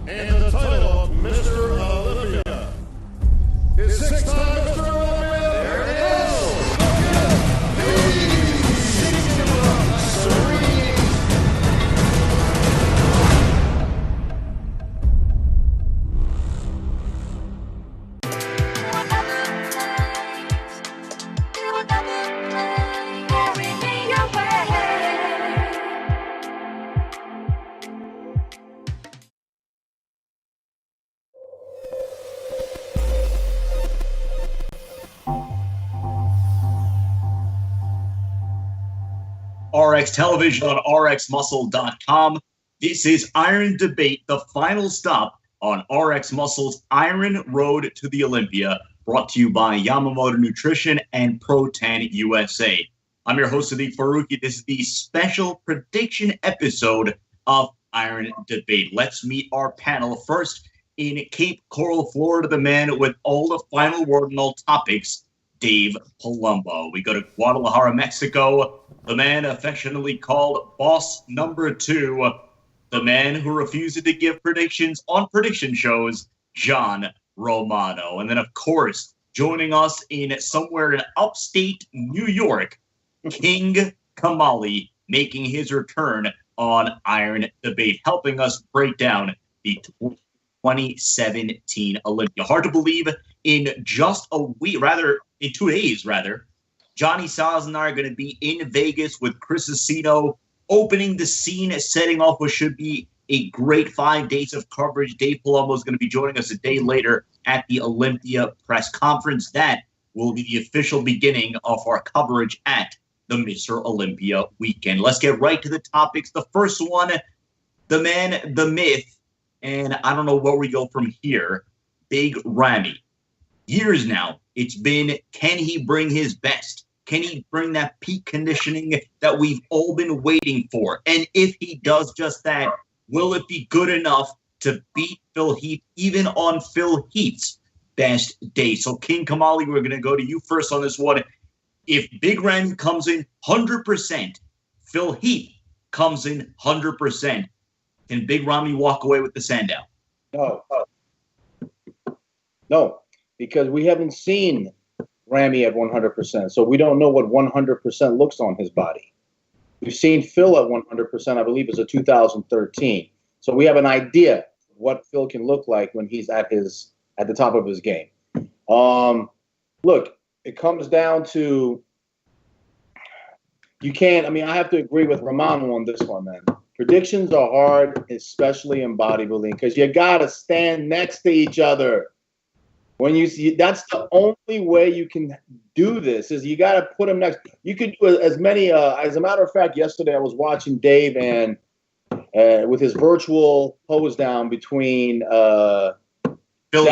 And the title of Mr. Olympia. His six-time Mr. Olympia. There it is. RX Television on RXMuscle.com. This is Iron Debate, the final stop on RX Muscle's Iron Road to the Olympia, brought to you by Yamamoto Nutrition and Pro10 USA. I'm your host, Sadiq Faruqi. This is the special prediction episode of Iron Debate. Let's meet our panel. First, in Cape Coral, Florida, the man with all the final word on all topics, Dave Palumbo. We go to Guadalajara, Mexico. The man affectionately called Boss Number 2, the man who refuses to give predictions on prediction shows, John Romano. And then, of course, joining us in somewhere in upstate New York, King Kamali, making his return on Iron Debate, helping us break down the 2017 Olympia. Hard to believe in just a week, in 2 days, Johnny Saz and I are going to be in Vegas with Chris Aceto, opening the scene, setting off what should be a great 5 days of coverage. Dave Palumbo is going to be joining us a day later at the Olympia press conference. That will be the official beginning of our coverage at the Mr. Olympia weekend. Let's get right to the topics. The first one, the man, the myth, and I don't know where we go from here, Big Ramy. Years now, it's been, can he bring his best? Can he bring that peak conditioning that we've all been waiting for? And if he does just that, will it be good enough to beat Phil Heath, even on Phil Heath's best day? So, King Kamali, we're going to go to you first on this one. If Big Ramy comes in 100%, Phil Heath comes in 100%, can Big Ramy walk away with the Sandow? No, because we haven't seen Ramy at 100%, so we don't know what 100% looks on his body. We've seen Phil at 100%, I believe, is a 2013. So we have an idea of what Phil can look like when he's at the top of his game. Look, it comes down to I have to agree with Romano on this one, man. Predictions are hard, especially in bodybuilding, because you gotta stand next to each other. When you see, that's the only way you can do this, is you got to put them next. You could do as many. As a matter of fact, yesterday I was watching Dave and with his virtual pose down between Phil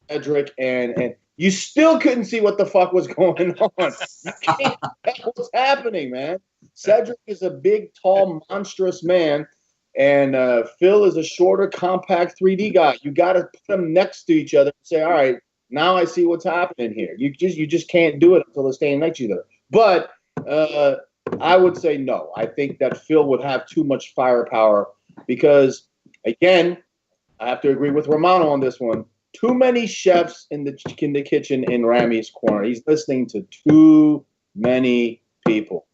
Cedric and you still couldn't see what the fuck was going on. You can't tell what's happening, man. Cedric is a big, tall, monstrous man. And Phil is a shorter, compact 3D guy. You got to put them next to each other and say, all right, now I see what's happening here. You just can't do it until they're standing next to each other. But I would say no. I think that Phil would have too much firepower because, again, I have to agree with Romano on this one. Too many chefs in the kitchen in Ramy's corner. He's listening to too many people.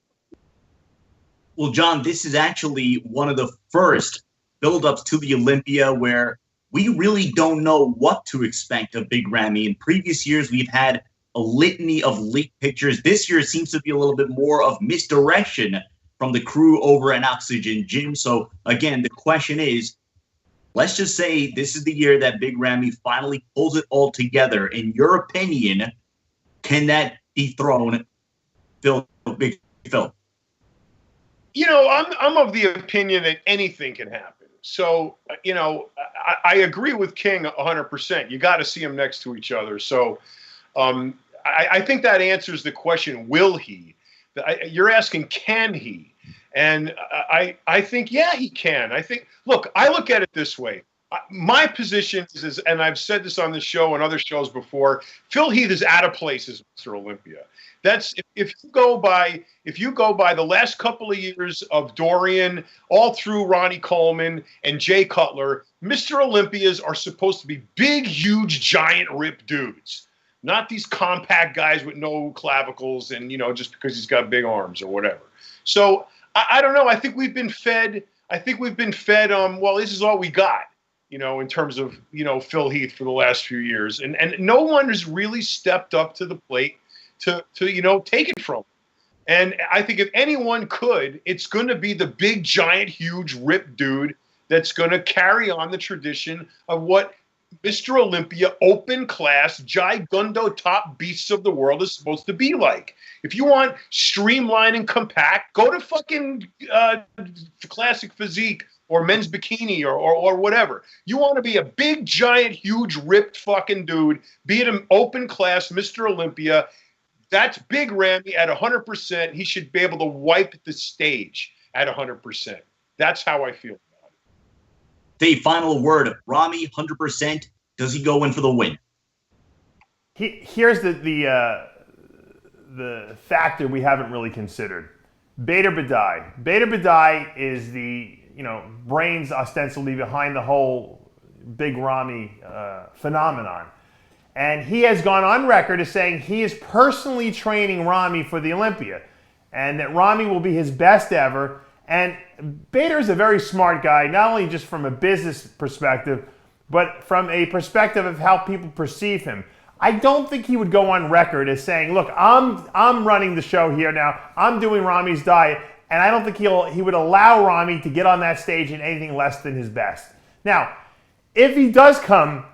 Well, John, this is actually one of the first build-ups to the Olympia where we really don't know what to expect of Big Ramy. In previous years, we've had a litany of leaked pictures. This year, it seems to be a little bit more of misdirection from the crew over at Oxygen Gym. So, again, the question is, let's just say this is the year that Big Ramy finally pulls it all together. In your opinion, can that dethrone Big Phil? You know, I'm of the opinion that anything can happen. So, I agree with King 100%. You got to see them next to each other. So, I think that answers the question, will he? You're asking, can he? And I think, yeah, he can. I look at it this way. My position is, and I've said this on the show and other shows before, Phil Heath is out of place as Mr. Olympia. That's if you go by the last couple of years of Dorian, all through Ronnie Coleman and Jay Cutler, Mr. Olympias are supposed to be big, huge, giant, ripped dudes, not these compact guys with no clavicles and just because he's got big arms or whatever. So I don't know. I think we've been fed. Well, this is all we got. In terms of, Phil Heath for the last few years. And no one has really stepped up to the plate to take it from him. And I think if anyone could, it's going to be the big, giant, huge, ripped dude that's going to carry on the tradition of what Mr. Olympia, open class, gigundo top beasts of the world is supposed to be like. If you want streamlined and compact, go to fucking Classic Physique or Men's Bikini or whatever. You want to be a big, giant, huge, ripped fucking dude, be it an open class Mr. Olympia. That's Big Ramy at 100%. He should be able to wipe the stage at 100%. That's how I feel about it. Dave, final word. Ramy, 100%. Does he go in for the win? Here's the factor we haven't really considered. Beta Badai. Beta Badai is the brains ostensibly behind the whole Big Ramy phenomenon. And he has gone on record as saying he is personally training Ramy for the Olympia and that Ramy will be his best ever. And Bader is a very smart guy, not only just from a business perspective, but from a perspective of how people perceive him. I don't think he would go on record as saying, look, I'm running the show here now. I'm doing Ramy's diet. And I don't think he would allow Ramy to get on that stage in anything less than his best. Now, if he does come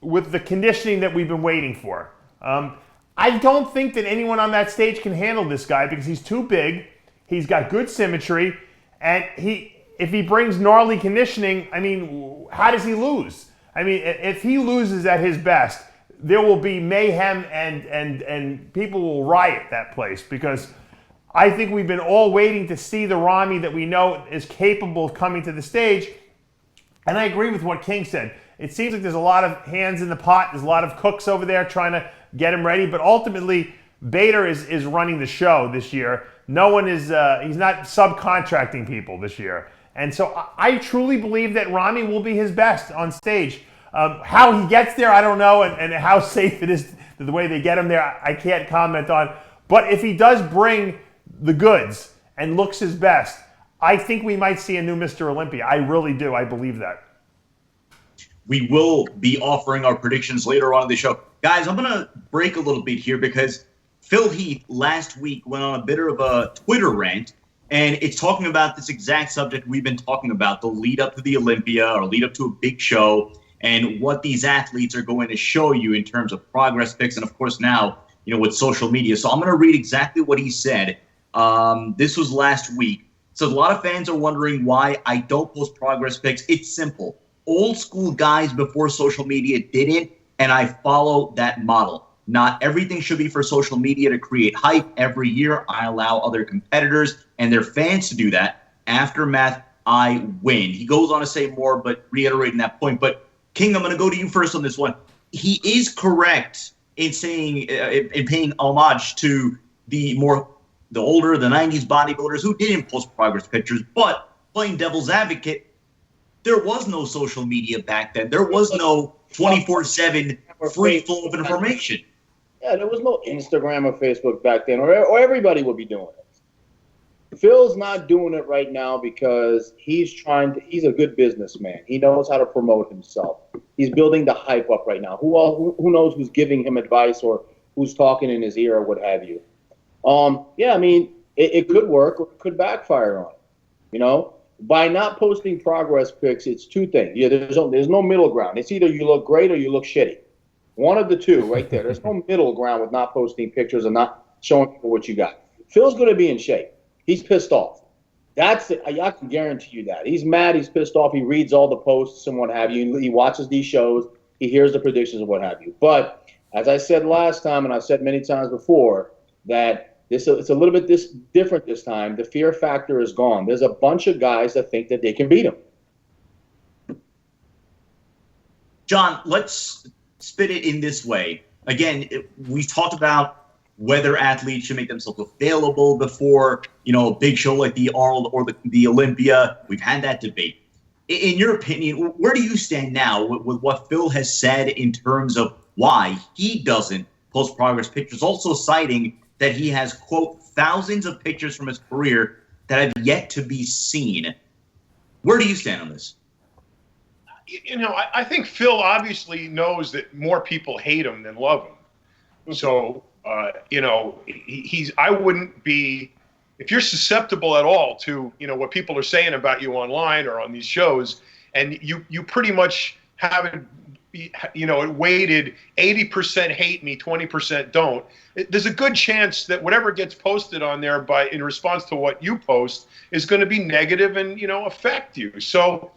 with the conditioning that we've been waiting for, I don't think that anyone on that stage can handle this guy because he's too big, he's got good symmetry, and if he brings gnarly conditioning, I mean, how does he lose? I mean, if he loses at his best, there will be mayhem and people will riot that place because I think we've been all waiting to see the Ramy that we know is capable of coming to the stage. And I agree with what King said. It seems like there's a lot of hands in the pot. There's a lot of cooks over there trying to get him ready. But ultimately, Bader is running the show this year. No one is, he's not subcontracting people this year. And so I truly believe that Ramy will be his best on stage. How he gets there, I don't know. And how safe it is, the way they get him there, I can't comment on. But if he does bring the goods and looks his best, I think we might see a new Mr. Olympia. I really do. I believe that. We will be offering our predictions later on in the show. Guys, I'm going to break a little bit here because Phil Heath last week went on a bit of a Twitter rant, and it's talking about this exact subject we've been talking about, the lead up to the Olympia or lead up to a big show, and what these athletes are going to show you in terms of progress pics, and of course now, with social media. So I'm going to read exactly what he said. This was last week. So a lot of fans are wondering why I don't post progress pics. It's simple. Old school guys before social media didn't, and I follow that model. Not everything should be for social media to create hype. Every year, I allow other competitors and their fans to do that. Aftermath, I win. He goes on to say more, but reiterating that point. But King, I'm going to go to you first on this one. He is correct in saying, in paying homage to the older, the 90s bodybuilders who didn't post progress pictures, but playing devil's advocate, there was no social media back then. There was no 24/7 free flow of information. Yeah, there was no Instagram or Facebook back then, or everybody would be doing it. Phil's not doing it right now because he's a good businessman. He knows how to promote himself. He's building the hype up right now. Who knows who's giving him advice or who's talking in his ear or what have you. Yeah, I mean, it could work or it could backfire on him, By not posting progress pics, it's two things. Yeah, there's no middle ground. It's either you look great or you look shitty. One of the two right there. There's no middle ground with not posting pictures and not showing people what you got. Phil's going to be in shape. He's pissed off. That's it. I can guarantee you that. He's mad. He's pissed off. He reads all the posts and what have you. He watches these shows. He hears the predictions and what have you. But as I said last time, and I've said many times before, that it's a little bit different this time. The fear factor is gone. There's a bunch of guys that think that they can beat him. John, let's spit it in this way. Again, we talked about whether athletes should make themselves available before, a big show like the Arnold or the Olympia. We've had that debate. In your opinion, where do you stand now with what Phil has said in terms of why he doesn't post progress pictures, also citing that he has, quote, thousands of pictures from his career that have yet to be seen? Where do you stand on this? I think Phil obviously knows that more people hate him than love him. So, I wouldn't be, if you're susceptible at all to, what people are saying about you online or on these shows, and you pretty much haven't, it weighted 80% hate me, 20% don't. There's a good chance that whatever gets posted on there in response to what you post is going to be negative and, affect you. So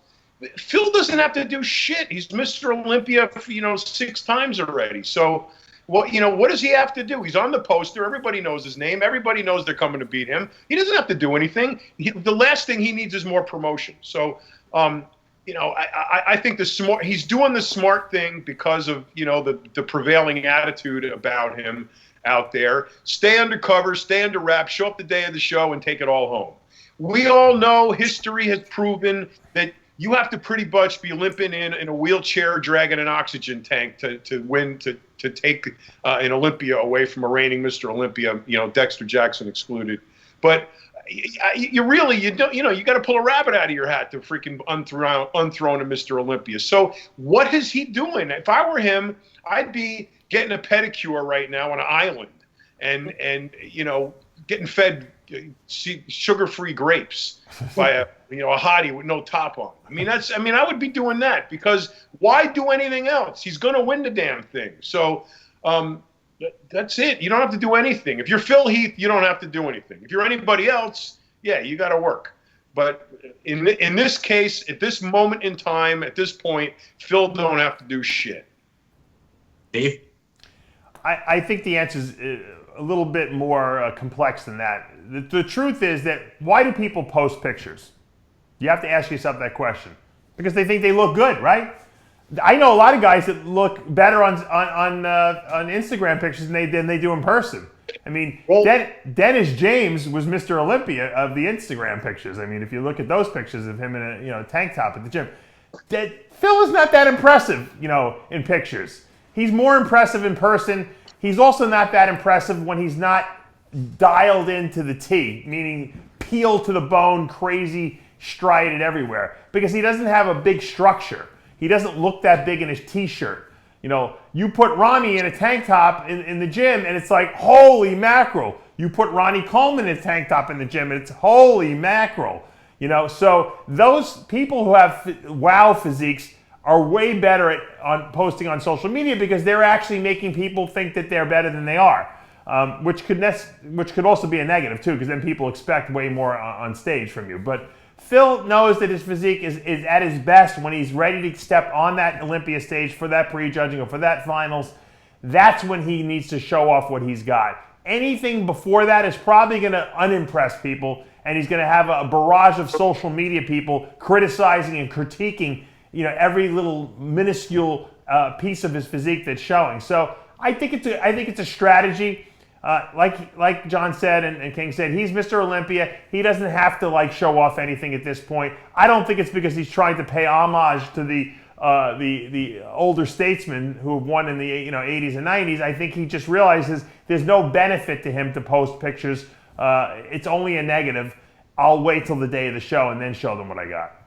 Phil doesn't have to do shit. He's Mr. Olympia, 6 times already. So, what does he have to do? He's on the poster. Everybody knows his name. Everybody knows they're coming to beat him. He doesn't have to do anything. The last thing he needs is more promotion. So, I think he's doing the smart thing because of, the prevailing attitude about him out there. Stay undercover, stay under wraps, show up the day of the show and take it all home. We all know history has proven that you have to pretty much be limping in a wheelchair, dragging an oxygen tank to win, to take an Olympia away from a reigning Mr. Olympia, Dexter Jackson excluded. But you got to pull a rabbit out of your hat to freaking unthrone a Mr. Olympia. So what is he doing? If I were him, I'd be getting a pedicure right now on an island and getting fed sugar-free grapes by a hottie with no top on. I would be doing that, because why do anything else? He's going to win the damn thing. So that's it. You don't have to do anything. If you're Phil Heath, you don't have to do anything. If you're anybody else, yeah, you got to work. But in this case, at this moment in time, at this point, Phil don't have to do shit. Dave? I think the answer is a little bit more complex than that. The truth is that, why do people post pictures? You have to ask yourself that question. Because they think they look good, right? I know a lot of guys that look better on Instagram pictures than they do in person. Dennis James was Mr. Olympia of the Instagram pictures. If you look at those pictures of him in a tank top at the gym, Phil is not that impressive, in pictures. He's more impressive in person. He's also not that impressive when he's not dialed into the T, meaning peeled to the bone, crazy, strided everywhere, because he doesn't have a big structure. He doesn't look that big in his t-shirt. You put Ramy in a tank top in the gym and it's like, holy mackerel. You put Ronnie Coleman in a tank top in the gym and it's holy mackerel. So those people who have wow physiques are way better at posting on social media, because they're actually making people think that they're better than they are, which could also be a negative too, because then people expect way more on stage from you. But Phil knows that his physique is at his best when he's ready to step on that Olympia stage for that prejudging or for that finals. That's when he needs to show off what he's got. Anything before that is probably going to unimpress people, and he's going to have a barrage of social media people criticizing and critiquing every little minuscule piece of his physique that's showing. So I think it's a strategy. Like John said and King said, he's Mr. Olympia. He doesn't have to show off anything at this point. I don't think it's because he's trying to pay homage to the older statesmen who have won in the 80s and 90s. I think he just realizes there's no benefit to him to post pictures. It's only a negative. I'll wait till the day of the show and then show them what I got.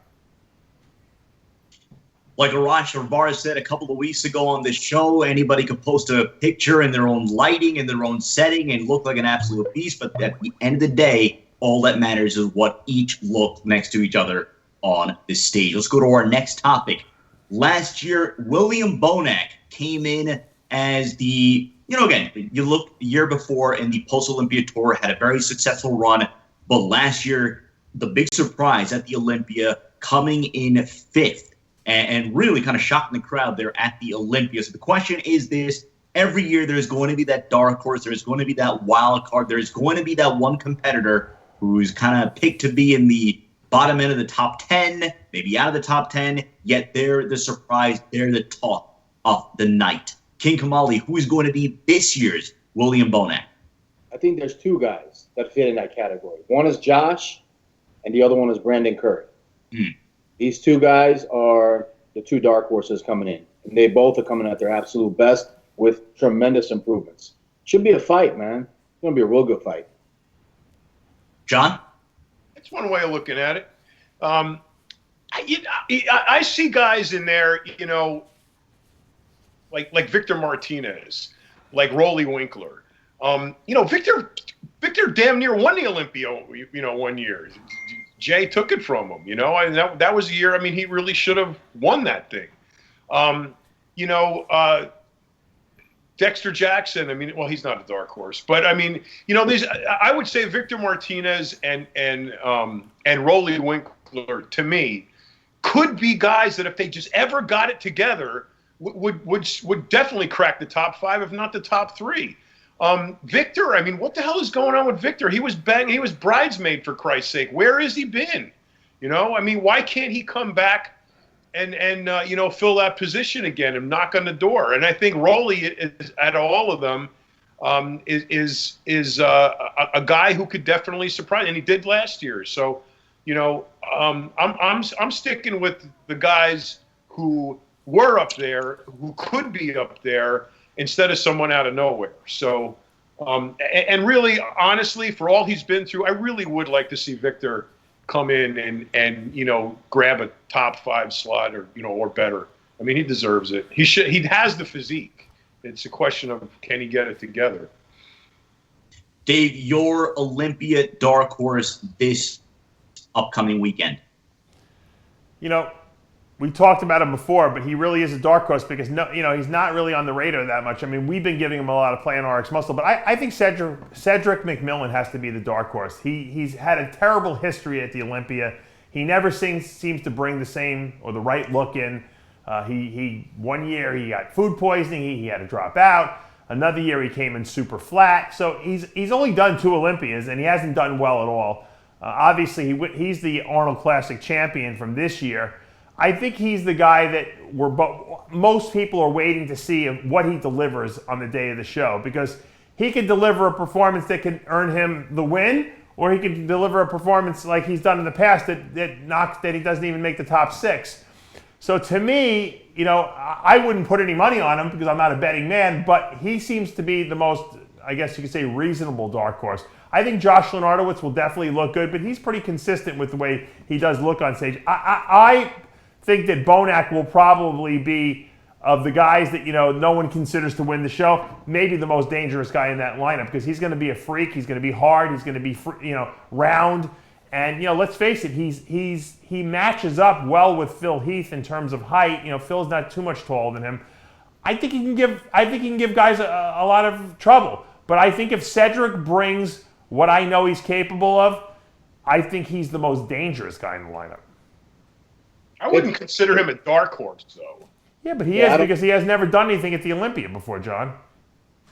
Like Arash Rahbar said a couple of weeks ago on this show, anybody could post a picture in their own lighting, in their own setting, and look like an absolute beast. But at the end of the day, all that matters is what each look next to each other on the stage. Let's go to our next topic. Last year, William Bonac came in as the, again, you look the year before in the post-Olympia tour, had a very successful run. But last year, the big surprise at the Olympia, coming in 5th. And really kind of shocking the crowd there at the Olympia. So the question is this: every year there's going to be that dark horse, there's going to be that wild card, there's going to be that one competitor who's kind of picked to be in the bottom end of the top 10, maybe out of the top 10, yet they're the surprise. They're the talk of the night. King Kamali, who is going to be this year's William Bonac? I think there's two guys that fit in that category. One is Josh, and the other one is Brandon Curry. These two guys are the two dark horses coming in. And they both are coming at their absolute best with tremendous improvements. Should be a fight, man. It's going to be a real good fight. John? That's one way of looking at it. I see guys in there, you know, like Victor Martinez, like Rolly Winkler. You know, Victor damn near won the Olympia, you know, 1 year. Jay took it from him, you know, and that was a year. I mean, he really should have won that thing. You know, Dexter Jackson. I mean, well, he's not a dark horse, but I mean, you know, I would say Victor Martinez and Rolly Winkler, to me, could be guys that if they just ever got it together, would definitely crack the top 5, if not the top 3. Victor, I mean, what the hell is going on with Victor? He was bridesmaid, for Christ's sake. Where has he been? You know, I mean, why can't he come back and you know, fill that position again and knock on the door? And I think Rolly, is, out of all of them, is a guy who could definitely surprise, and he did last year. So, you know, I'm sticking with the guys who were up there, who could be up there, instead of someone out of nowhere. So, and really, honestly, for all he's been through, I really would like to see Victor come in and you know, grab a top 5 slot, or, you know, or better. I mean, he deserves it. He has the physique. It's a question of, can he get it together? Dave, your Olympia dark horse this upcoming weekend. You know, we talked about him before, but he really is a dark horse because, no, you know, he's not really on the radar that much. I mean, we've been giving him a lot of play on RXMuscle, but I think Cedric McMillan has to be the dark horse. He's had a terrible history at the Olympia. He never seems to bring the same or the right look in. He 1 year he got food poisoning. He had to drop out. Another year he came in super flat. So he's only done 2 Olympias, and he hasn't done well at all. Obviously, he's the Arnold Classic champion from this year. I think he's the guy that most people are waiting to see what he delivers on the day of the show, because he could deliver a performance that can earn him the win, or he could deliver a performance like he's done in the past that he doesn't even make the top 6. So to me, you know, I wouldn't put any money on him because I'm not a betting man, but he seems to be the most, I guess you could say, reasonable dark horse. I think Josh Lenardowitz will definitely look good, but he's pretty consistent with the way he does look on stage. I think that Bonac will probably be, of the guys that, you know, no one considers to win the show, maybe the most dangerous guy in that lineup, because he's going to be a freak. He's going to be hard. He's going to be, you know, round. And, you know, let's face it, he matches up well with Phil Heath in terms of height. You know, Phil's not too much taller than him. I think he can give guys a lot of trouble. But I think if Cedric brings what I know he's capable of, I think he's the most dangerous guy in the lineup. I wouldn't consider him a dark horse, though. Yeah, but he is, because he has never done anything at the Olympia before, John.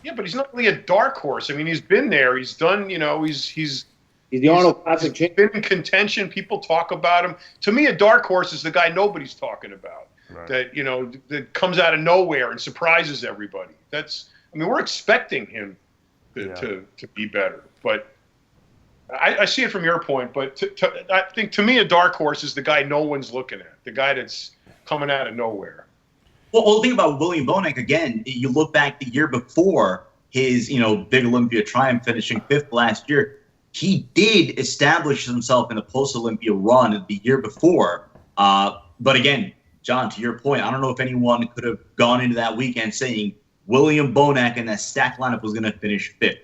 Yeah, but he's not really a dark horse. I mean, he's been there. He's done, you know, he's the Arnold Classic champion. Been in contention. People talk about him. To me, a dark horse is the guy nobody's talking about. Right. That, you know, that comes out of nowhere and surprises everybody. I mean, we're expecting him to be better. But I see it from your point, but I think, to me, a dark horse is the guy no one's looking at, the guy that's coming out of nowhere. Well, think about William Bonac again. You look back the year before his, you know, big Olympia triumph, finishing 5th last year. He did establish himself in the post-Olympia run the year before. But again, John, to your point, I don't know if anyone could have gone into that weekend saying William Bonac and that stacked lineup was going to finish 5th.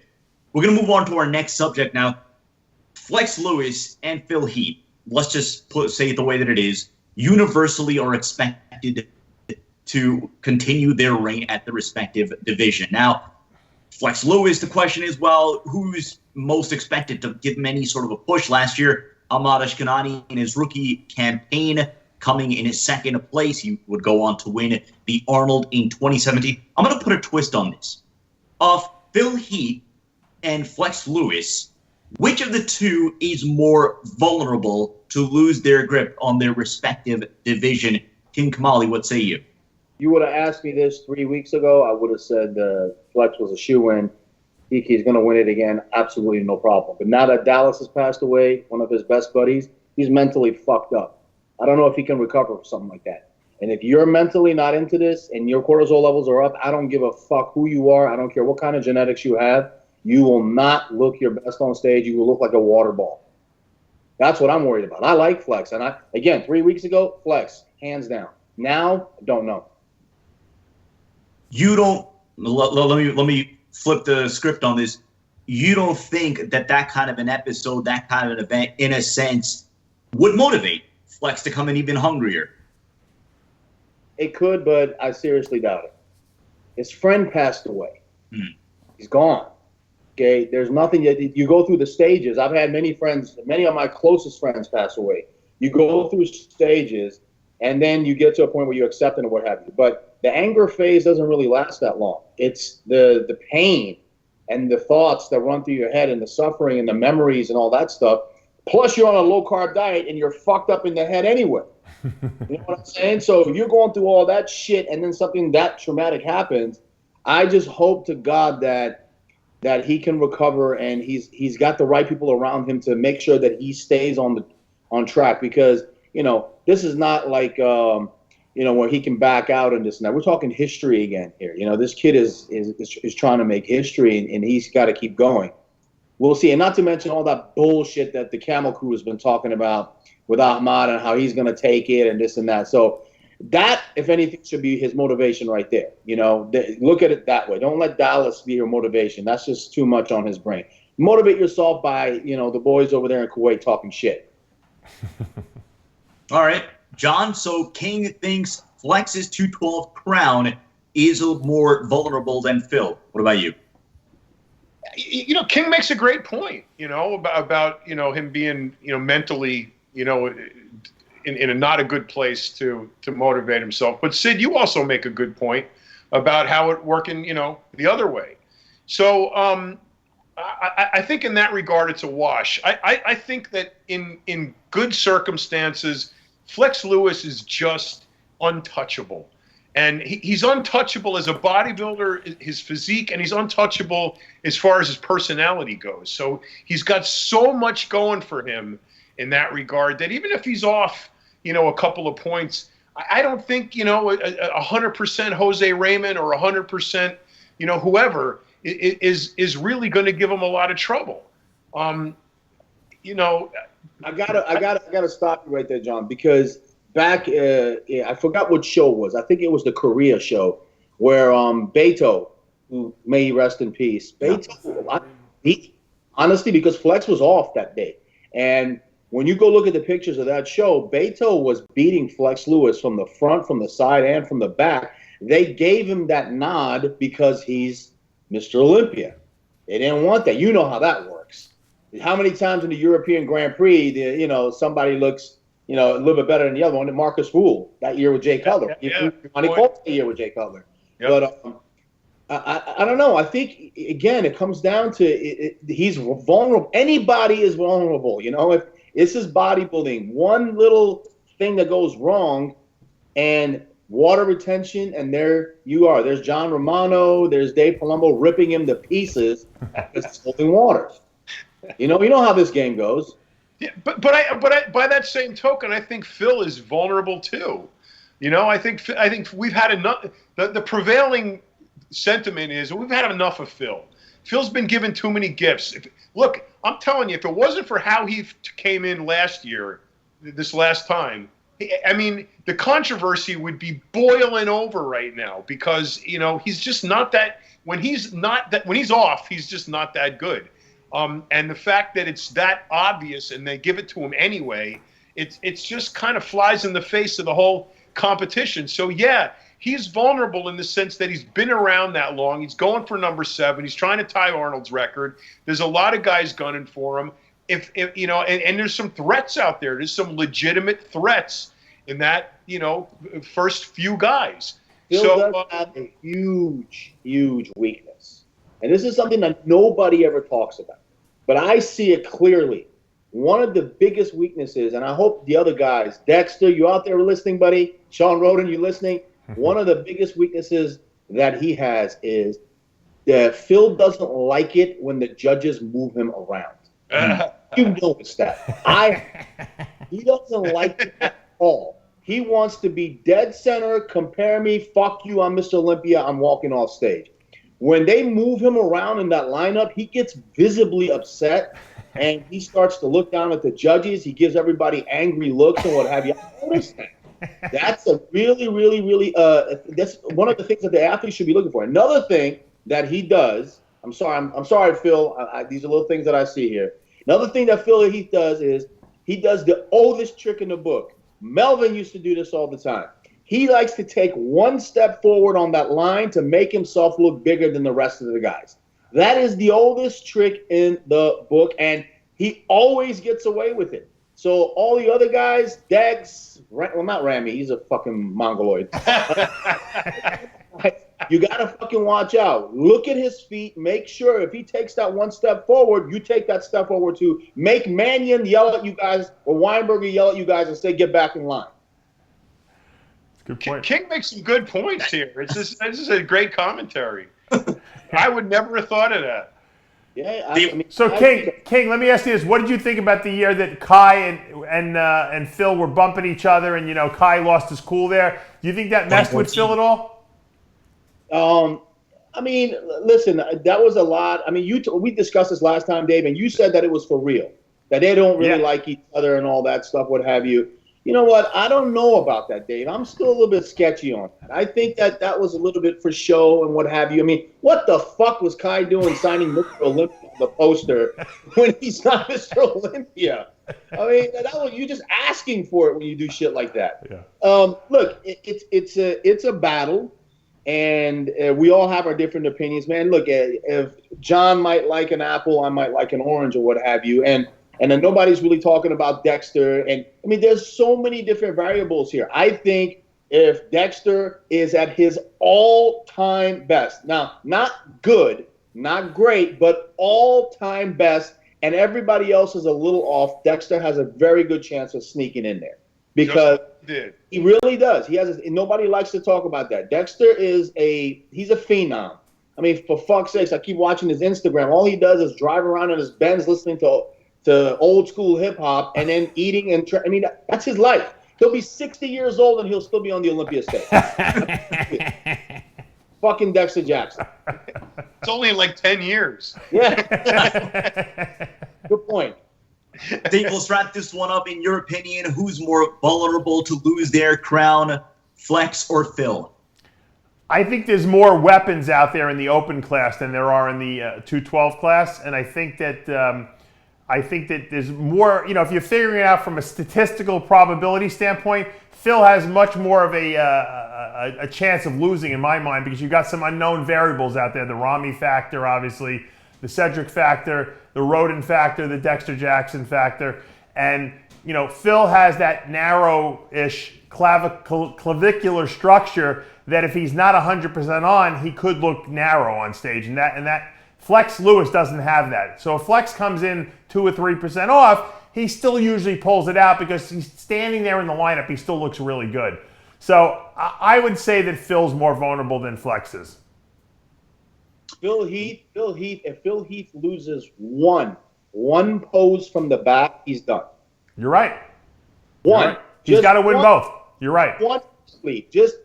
We're going to move on to our next subject now. Flex Lewis and Phil Heath, let's just say it the way that it is, universally are expected to continue their reign at the respective division. Now, Flex Lewis, the question is, well, who's most expected to give him any sort of a push? Last year, Ahmad Ashkenani in his rookie campaign, coming in his 2nd place. He would go on to win the Arnold in 2017. I'm going to put a twist on this. Of Phil Heath and Flex Lewis, Which of the two is more vulnerable to lose their grip on their respective division? King Kamali, what say you? You would have asked me this 3 weeks ago, I would have said Flex was a shoe-in. He's going to win it again. Absolutely no problem. But now that Dallas has passed away, one of his best buddies, he's mentally fucked up. I don't know if he can recover from something like that. And if you're mentally not into this and your cortisol levels are up, I don't give a fuck who you are. I don't care what kind of genetics you have. You will not look your best on stage. You will look like a water ball. That's what I'm worried about. I like Flex. And again, 3 weeks ago, Flex, hands down. Now, I don't know. You don't, let me flip the script on this. You don't think that kind of an episode, that kind of an event, in a sense, would motivate Flex to come in even hungrier? It could, but I seriously doubt it. His friend passed away. He's gone. Okay, there's nothing. You go through the stages. I've had many friends, many of my closest friends pass away. You go through stages, and then you get to a point where you accept it and what have you. But the anger phase doesn't really last that long. It's the pain and the thoughts that run through your head and the suffering and the memories and all that stuff. Plus, you're on a low-carb diet, and you're fucked up in the head anyway. You know what I'm saying? So if you're going through all that shit and then something that traumatic happens, I just hope to God that he can recover and he's got the right people around him to make sure that he stays on track, because this is not like where he can back out and this and that. We're talking history again here. This kid is trying to make history and he's got to keep going. We'll see. And not to mention all that bullshit that the Camel Crew has been talking about with Ahmad and how he's going to take it and this and that. So that, if anything, should be his motivation right there. Look at it that way. Don't let Dallas be your motivation. That's just too much on his brain. Motivate yourself by, the boys over there in Kuwait talking shit. All right, John. So King thinks Flex's 212 crown is more vulnerable than Phil. What about you? King makes a great point, about him being, mentally, in a not a good place to motivate himself. But Sid, you also make a good point about how it working, the other way. So I think in that regard, it's a wash. I think that in good circumstances, Flex Lewis is just untouchable. And he's untouchable as a bodybuilder, his physique, and he's untouchable as far as his personality goes. So he's got so much going for him in that regard that even if he's off, a couple of points, I don't think, 100% Jose Raymond or 100%, whoever is really going to give him a lot of trouble. I gotta stop you right there, John, because back, I forgot what show it was. I think it was the Korea show where Beto, who may he rest in peace, Beto, honestly, because Flex was off that day. And when you go look at the pictures of that show, Beto was beating Flex Lewis from the front, from the side, and from the back. They gave him that nod because he's Mr. Olympia. They didn't want that. You know how that works. How many times in the European Grand Prix, somebody looks, a little bit better than the other one? Marcus Rule that year with Jay Cutler. Money Colts the year with Jay Cutler. Yep. But I don't know. I think, again, it comes down to he's vulnerable. Anybody is vulnerable. If this is bodybuilding, one little thing that goes wrong and water retention, and there you are. There's John Romano. There's Dave Palumbo ripping him to pieces because he's holding water. You know how this game goes. Yeah, but by that same token, I think Phil is vulnerable too. I think we've had enough. The prevailing sentiment is we've had enough of Phil. Phil's been given too many gifts. Look, I'm telling you, if it wasn't for how he came in last year, this last time, I mean, the controversy would be boiling over right now because he's just not that. When he's off, he's just not that good. And the fact that it's that obvious and they give it to him anyway, it's just kind of flies in the face of the whole competition. So yeah, he's vulnerable in the sense that he's been around that long. He's going for number 7. He's trying to tie Arnold's record. There's a lot of guys gunning for him. If and there's some threats out there. There's some legitimate threats in that first few guys. Phil does have a huge, huge weakness, and this is something that nobody ever talks about. but I see it clearly. One of the biggest weaknesses, and I hope the other guys, Dexter, you out there listening, buddy? Sean Roden, you listening? One of the biggest weaknesses that he has is that Phil doesn't like it when the judges move him around. You notice that. He doesn't like it at all. He wants to be dead center, compare me, fuck you, I'm Mr. Olympia, I'm walking off stage. When they move him around in that lineup, he gets visibly upset, and he starts to look down at the judges. He gives everybody angry looks and what have you. I noticed that. That's a really, really, really, that's one of the things that the athletes should be looking for. Another thing that he does, I'm sorry, Phil, these are little things that I see here. Another thing that Phil Heath does is he does the oldest trick in the book. Melvin used to do this all the time. He likes to take one step forward on that line to make himself look bigger than the rest of the guys. That is the oldest trick in the book, and he always gets away with it. So all the other guys, Dex, well, not Ramy, he's a fucking mongoloid. You got to fucking watch out. Look at his feet. Make sure if he takes that one step forward, you take that step forward too. Make Mannion yell at you guys or Weinberger yell at you guys and say, get back in line. Good point. King makes some good points here. This is a great commentary. I would never have thought of that. Yeah. King, let me ask you this: what did you think about the year that Kai and Phil were bumping each other, and Kai lost his cool there? Do you think that messed with Phil at all? I mean, listen, that was a lot. I mean, we discussed this last time, Dave, and you said that it was for real, that they don't really like each other and all that stuff, what have you. You know what? I don't know about that, Dave. I'm still a little bit sketchy on that. I think that was a little bit for show and what have you. I mean, what the fuck was Kai doing signing Mr. Olympia on the poster when he's not Mr. Olympia? I mean, you're just asking for it when you do shit like that. Yeah. Look, it's a battle, and we all have our different opinions, man. Look, if John might like an apple, I might like an orange or what have you, and then nobody's really talking about Dexter. And I mean, there's so many different variables here. I think if Dexter is at his all-time best, now, not good, not great, but all-time best, and everybody else is a little off, Dexter has a very good chance of sneaking in there. Because he really does. Nobody likes to talk about that. Dexter he's a phenom. I mean, for fuck's sakes, I keep watching his Instagram. All he does is drive around in his Benz listening to old school hip hop and then eating and I mean, that's his life. He'll be 60 years old and he'll still be on the Olympia stage. Fucking Dexter Jackson. It's only in like 10 years. Yeah. Good point. Dave, let's wrap this one up. In your opinion, who's more vulnerable to lose their crown, Flex or Phil? I think there's more weapons out there in the open class than there are in the 212 class, and I think that there's more. If you're figuring it out from a statistical probability standpoint, Phil has much more of a chance of losing in my mind because you've got some unknown variables out there. The Ramy factor, obviously, the Cedric factor, the Roden factor, the Dexter Jackson factor, and Phil has that narrow-ish clavicular structure that if he's not 100% on, he could look narrow on stage, and that Flex Lewis doesn't have that. So if Flex comes in 2 or 3% off, he still usually pulls it out because he's standing there in the lineup. He still looks really good. So I would say that Phil's more vulnerable than Flex is. Phil Heath, if Phil Heath loses one pose from the back, he's done. You're right. One. Right. He's got to win both. You're right. One sleep. Just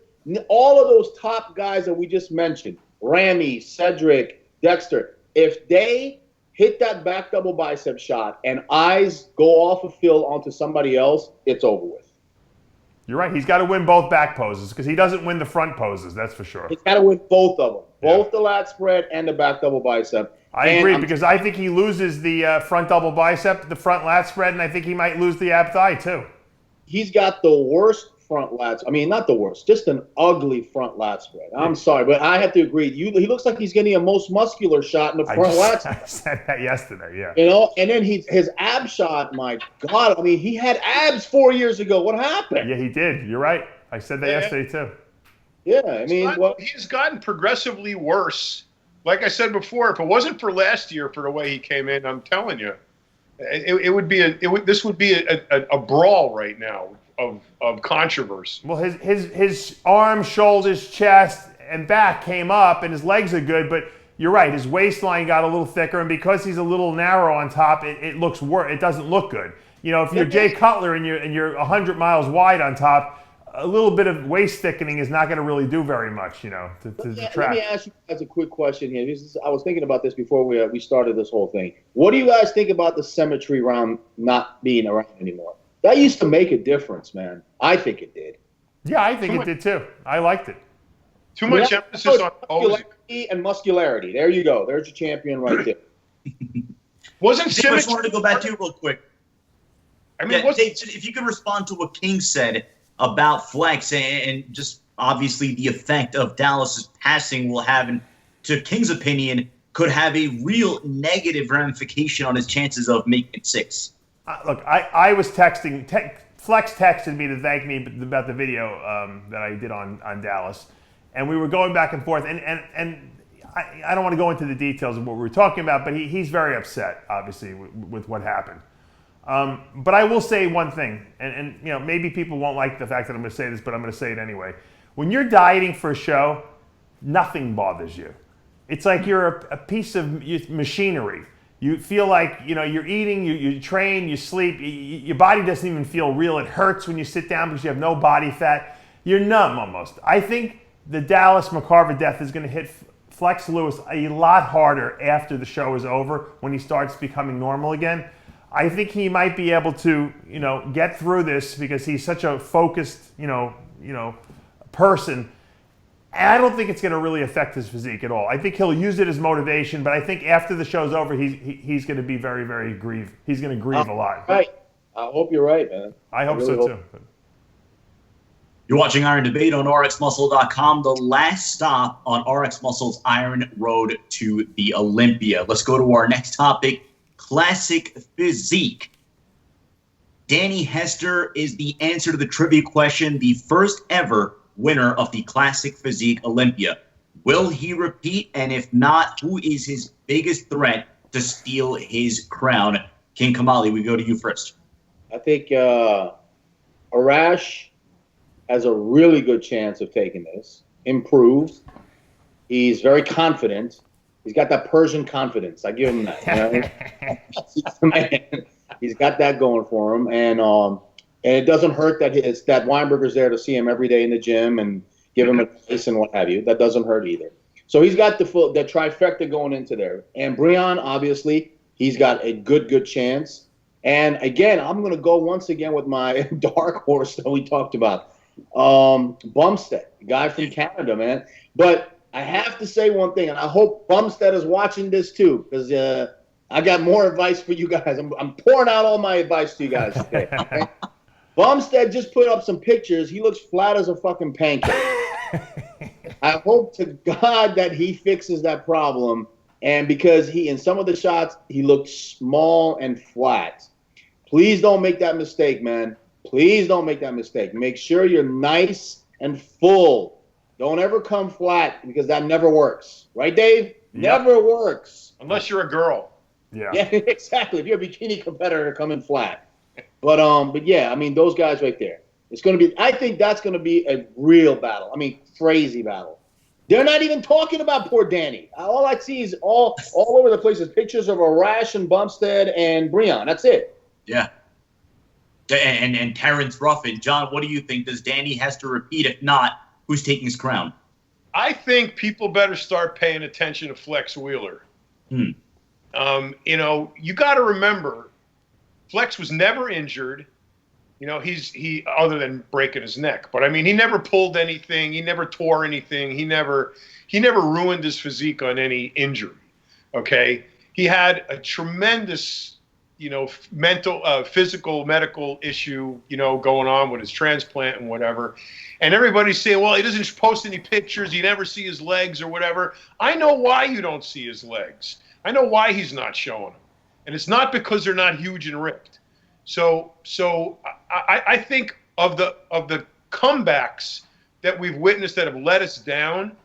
all of those top guys that we just mentioned, Ramy, Cedric, Dexter, if they hit that back double bicep shot and eyes go off of Phil onto somebody else, it's over with. You're right. He's got to win both back poses because he doesn't win the front poses. That's for sure. He's got to win both of them, both the lat spread and the back double bicep. I agree because I think he loses the front double bicep, the front lat spread, and I think he might lose the ab thigh too. He's got the worst front lats. I mean, not the worst, just an ugly front lat spread. I'm sorry, but I have to agree. He looks like he's getting a most muscular shot in the front lat spread. I said that yesterday, yeah. And then his ab shot, my God, I mean, he had abs 4 years ago. What happened? Yeah, he did. You're right. I said that yesterday too. Yeah, I mean, he's gotten progressively worse like I said before, if it wasn't for last year for the way he came in, I'm telling you, this would be a brawl right now of controversy. Well, his arms, shoulders, chest, and back came up, and his legs are good, but you're right. His waistline got a little thicker, and because he's a little narrow on top, it looks worse. It doesn't look good. You know, if you're Jay Cutler and you're 100 miles wide on top, a little bit of waist thickening is not going to really do very much. You know, to detract. Let me ask you guys a quick question here. I was thinking about this before we started this whole thing. What do you guys think about the symmetry round not being around anymore? That used to make a difference, man. I think it did. Yeah, I think it did too. I liked it. Too much emphasis on muscularity and muscularity. There you go. There's your champion right there. Wasn't Dave, I just wanted to go back to you real quick. I mean, Dave, if you could respond to what King said about Flex and just obviously the effect of Dallas's passing will have, to King's opinion, could have a real negative ramification on his chances of making it 6. Look, I was texting. Flex texted me to thank me about the video that I did on Dallas, and we were going back and forth. And I don't want to go into the details of what we were talking about, but he's very upset, obviously, with what happened. But I will say one thing, and you know, maybe people won't like the fact that I'm going to say this, but I'm going to say it anyway. When you're dieting for a show, nothing bothers you. It's like you're a piece of machinery. You feel like, you know, you're eating, you train, you sleep, your body doesn't even feel real. It hurts when you sit down because you have no body fat. You're numb almost. I think the Dallas McCarver death is going to hit Flex Lewis a lot harder after the show is over, when he starts becoming normal again. I think he might be able to, you know, get through this because he's such a focused, you know, person. And I don't think it's going to really affect his physique at all. I think he'll use it as motivation, but I think after the show's over, he's going to be very, very grieved. He's going to grieve a lot. Right. I hope you're right, man. I hope really so too. You're watching Iron Debate on RXMuscle.com, the last stop on RX Muscle's Iron Road to the Olympia. Let's go to our next topic, Classic Physique. Danny Hester is the answer to the trivia question, the first ever winner of the Classic Physique Olympia. Will he repeat? And if not, who is his biggest threat to steal his crown? King Kamali, we go to you first. I think Arash has a really good chance of taking this. Improved. He's very confident. He's got that Persian confidence. I give him that. You know? He's the man. He's got that going for him. And it doesn't hurt that Weinberger's there to see him every day in the gym and give him advice and what have you. That doesn't hurt either. So he's got the trifecta going into there. And Breon, obviously, he's got a good chance. And again, I'm going to go once again with my dark horse that we talked about. Bumstead, the guy from Canada, man. But I have to say one thing, and I hope Bumstead is watching this too, because I got more advice for you guys. I'm pouring out all my advice to you guys today. Okay? Bumstead just put up some pictures. He looks flat as a fucking pancake. I hope to God that he fixes that problem. And because in some of the shots, he looked small and flat. Please don't make that mistake, man. Please don't make that mistake. Make sure you're nice and full. Don't ever come flat, because that never works. Right, Dave? Yep. Never works. Unless you're a girl. Yeah, exactly. If you're a bikini competitor, come in flat. But yeah, I mean, those guys right there. It's going to be. I think that's going to be a real battle. I mean, crazy battle. They're not even talking about poor Danny. All I see is all over the place is pictures of Arash and Bumstead and Breon. That's it. Yeah. And Terrence Ruffin. John, what do you think? Does Danny has to repeat? If not, who's taking his crown? I think people better start paying attention to Flex Wheeler. You know, you got to remember, Flex was never injured. You know, he other than breaking his neck, but I mean, he never pulled anything. He never tore anything. He never ruined his physique on any injury. Okay, he had a tremendous, you know, mental, physical, medical issue, you know, going on with his transplant and whatever. And everybody's saying, well, he doesn't post any pictures. You never see his legs or whatever. I know why you don't see his legs. I know why he's not showing them. And it's not because they're not huge and ripped. So I think of the comebacks that we've witnessed that have let us down,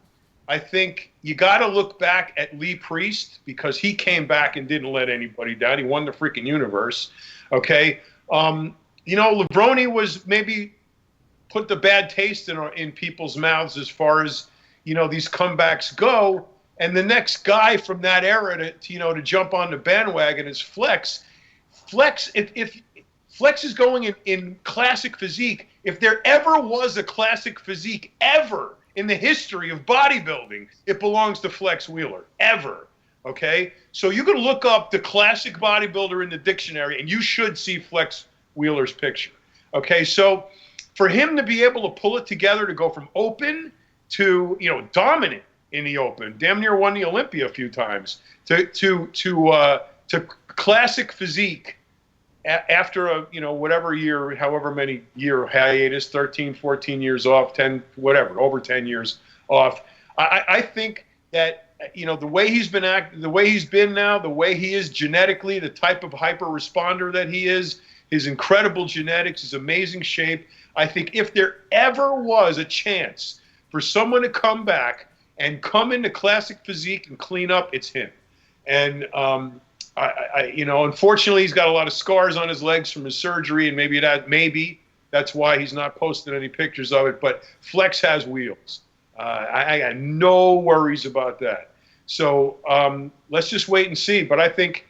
I think you got to look back at Lee Priest, because he came back and didn't let anybody down. He won the freaking universe. Okay. Levrone was maybe put the bad taste in people's mouths as far as, these comebacks go. And the next guy from that era to jump on the bandwagon is Flex. If Flex is going in classic physique, if there ever was a classic physique ever in the history of bodybuilding, it belongs to Flex Wheeler, ever. Okay? So you can look up the classic bodybuilder in the dictionary, and you should see Flex Wheeler's picture. Okay? So for him to be able to pull it together to go from open to, dominant in the open, damn near won the Olympia a few times, to classic physique after a, whatever year, however many year hiatus, 13, 14 years off, 10, whatever, over 10 years off. I think that, the way he's been acting, the way he's been now, the way he is genetically, the type of hyper responder that he is, his incredible genetics, his amazing shape. I think if there ever was a chance for someone to come back and come into classic physique and clean up, it's him. And, unfortunately, he's got a lot of scars on his legs from his surgery, and maybe that's why he's not posting any pictures of it. But Flex has wheels. I got no worries about that. So let's just wait and see. But I think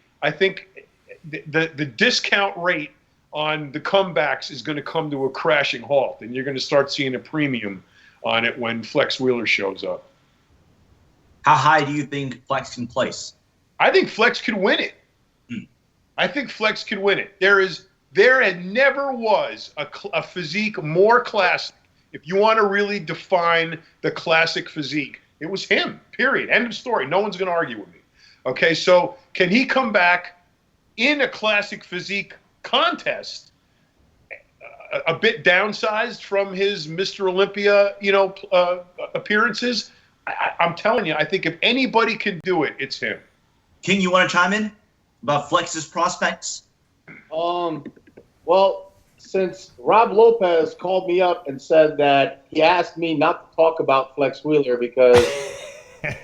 the discount rate on the comebacks is going to come to a crashing halt, and you're going to start seeing a premium on it when Flex Wheeler shows up. How high do you think Flex can place? I think Flex could win it. I think Flex could win it. There had never was a physique more classic. If you want to really define the classic physique, it was him, period. End of story. No one's going to argue with me. Okay, so can he come back in a classic physique contest a bit downsized from his Mr. Olympia, appearances? I'm telling you, I think if anybody can do it, it's him. King, you want to chime in about Flex's prospects? Well, since Rob Lopez called me up and said that he asked me not to talk about Flex Wheeler because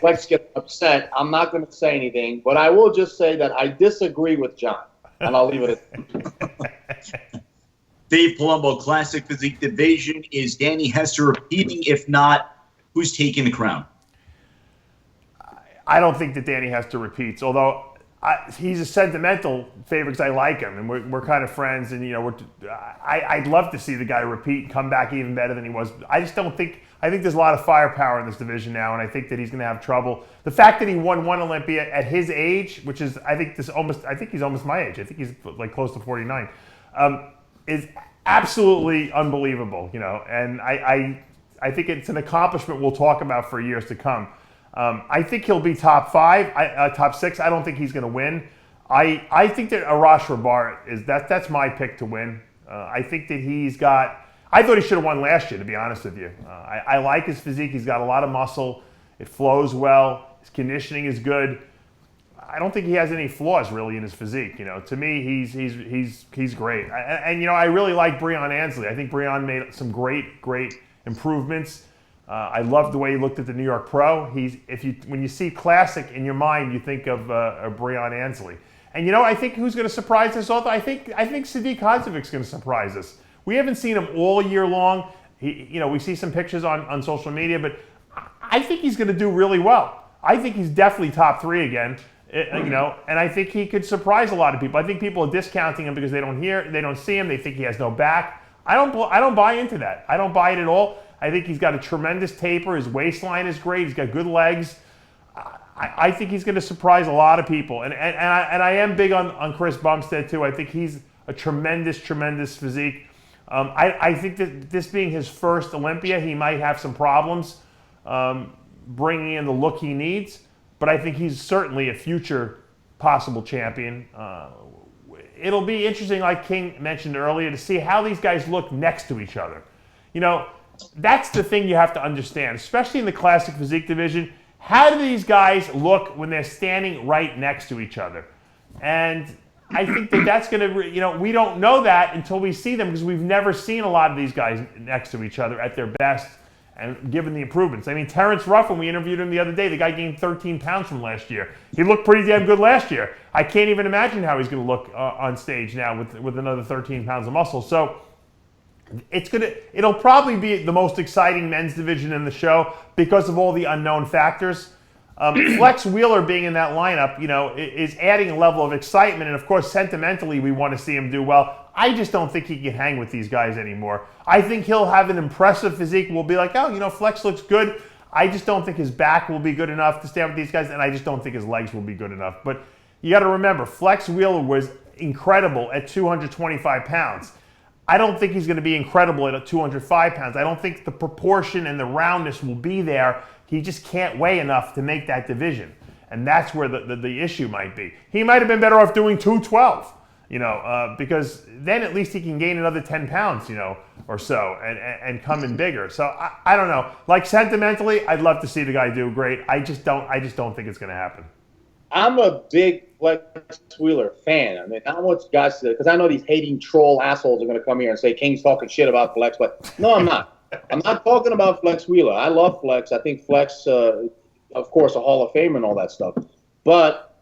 Flex gets upset, I'm not going to say anything. But I will just say that I disagree with John, and I'll leave it at that. Dave Palumbo, classic physique division. Is Danny Hester repeating? If not, who's taking the crown? I don't think that Danny Hester repeats, although he's a sentimental favorite because I like him, and we're kind of friends, and I'd love to see the guy repeat and come back even better than he was. I just don't think. I think there's a lot of firepower in this division now, and I think that he's going to have trouble. The fact that he won one Olympia at his age, which is I think he's almost my age. I think he's like close to 49, is absolutely unbelievable. And I think it's an accomplishment we'll talk about for years to come. I think he'll be top 5, top 6. I don't think he's going to win. I think that Arash Rahbar is that's my pick to win. I think that he's got. I thought he should have won last year, to be honest with you. I like his physique. He's got a lot of muscle. It flows well. His conditioning is good. I don't think he has any flaws really in his physique. To me, he's great. And I really like Breon Ansley. I think Breon made some great improvements. I love the way he looked at the New York Pro. When you see classic in your mind, you think of Breon Ansley. And I think who's going to surprise us all? I think Sadiq Hodzovic's going to surprise us. We haven't seen him all year long. We see some pictures on social media, but I think he's going to do really well. I think he's definitely top 3 again. And I think he could surprise a lot of people. I think people are discounting him because they don't see him. They think he has no back. I don't buy into that. I don't buy it at all. I think he's got a tremendous taper. His waistline is great. He's got good legs. I think he's going to surprise a lot of people. And I am big on Chris Bumstead too. I think he's a tremendous physique. I think that this being his first Olympia, he might have some problems bringing in the look he needs. But I think he's certainly a future possible champion. It'll be interesting, like King mentioned earlier, to see how these guys look next to each other. That's the thing you have to understand, especially in the classic physique division. How do these guys look when they're standing right next to each other? And I think that's going to, we don't know that until we see them because we've never seen a lot of these guys next to each other at their best and given the improvements. I mean, Terrence Ruff, when we interviewed him the other day, the guy gained 13 pounds from last year. He looked pretty damn good last year. I can't even imagine how he's going to look on stage now with another 13 pounds of muscle. So it'll probably be the most exciting men's division in the show because of all the unknown factors. Flex Wheeler being in that lineup, is adding a level of excitement, and of course, sentimentally, we want to see him do well. I just don't think he can hang with these guys anymore. I think he'll have an impressive physique. We'll be like, Flex looks good. I just don't think his back will be good enough to stand with these guys, and I just don't think his legs will be good enough. But you got to remember, Flex Wheeler was incredible at 225 pounds. I don't think he's going to be incredible at 205 pounds. I don't think the proportion and the roundness will be there. He just can't weigh enough to make that division. And that's where the issue might be. He might have been better off doing 212, because then at least he can gain another 10 pounds, or so, and come in bigger. So I don't know. Like, sentimentally, I'd love to see the guy do great. I just don't think it's going to happen. I'm a big Flex Wheeler fan. I mean, not much guys, because I know these hating troll assholes are going to come here and say King's talking shit about Flex, but no, I'm not. I'm not talking about Flex Wheeler. I love Flex. I think Flex, of course, a Hall of Famer and all that stuff. But,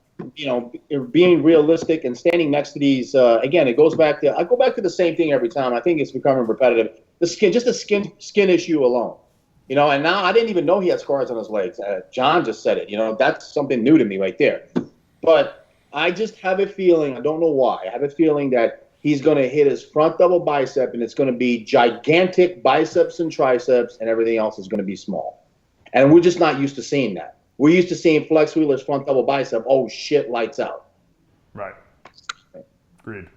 being realistic and standing next to these, again, I go back to the same thing every time. I think it's becoming repetitive. Just the skin issue alone. And now I didn't even know he had scars on his legs. John just said it. That's something new to me right there. But I just have a feeling, I don't know why, I have a feeling that he's going to hit his front double bicep, and it's going to be gigantic biceps and triceps, and everything else is going to be small. And we're just not used to seeing that. We're used to seeing Flex Wheeler's front double bicep. Oh, shit, lights out. Right. Agreed.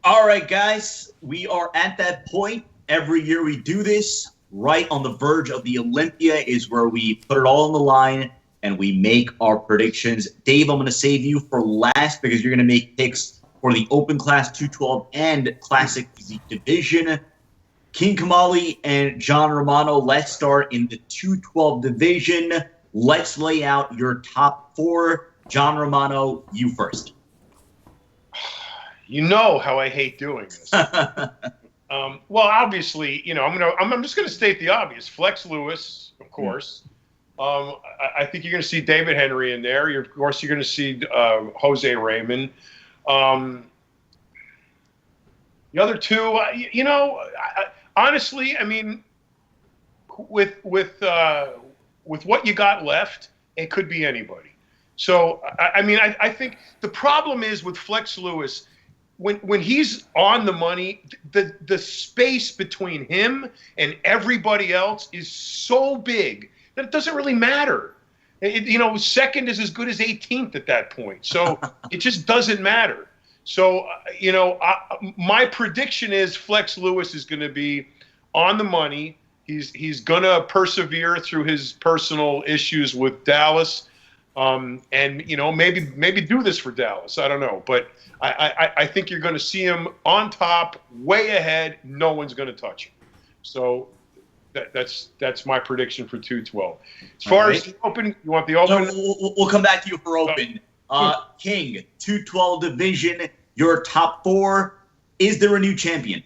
All right, guys. We are at that point. Every year we do this. Right on the verge of the Olympia is where we put it all on the line and we make our predictions. Dave, I'm going to save you for last because you're going to make picks for the Open Class 212 and Classic Physique Division. King Kamali and John Romano, let's start in the 212 division. Let's lay out your top four. John Romano, you first. You know how I hate doing this. Well, obviously, I'm just going to state the obvious. Flex Lewis, of course. I think you're going to see David Henry in there. Of course, you're going to see Jose Raymond. The other two, honestly, I mean, with what you got left, it could be anybody. So, I think the problem is with Flex Lewis, when he's on the money, the space between him and everybody else is so big that it doesn't really matter. Second is as good as 18th at that point. So it just doesn't matter. So, my prediction is Flex Lewis is going to be on the money. He's going to persevere through his personal issues with Dallas. And maybe do this for Dallas. I don't know. But I think you're going to see him on top, way ahead. No one's going to touch him. So that's my prediction for 212. As far as the Open, you want the Open? No, we'll come back to you for Open. King, 212 division, your top four. Is there a new champion?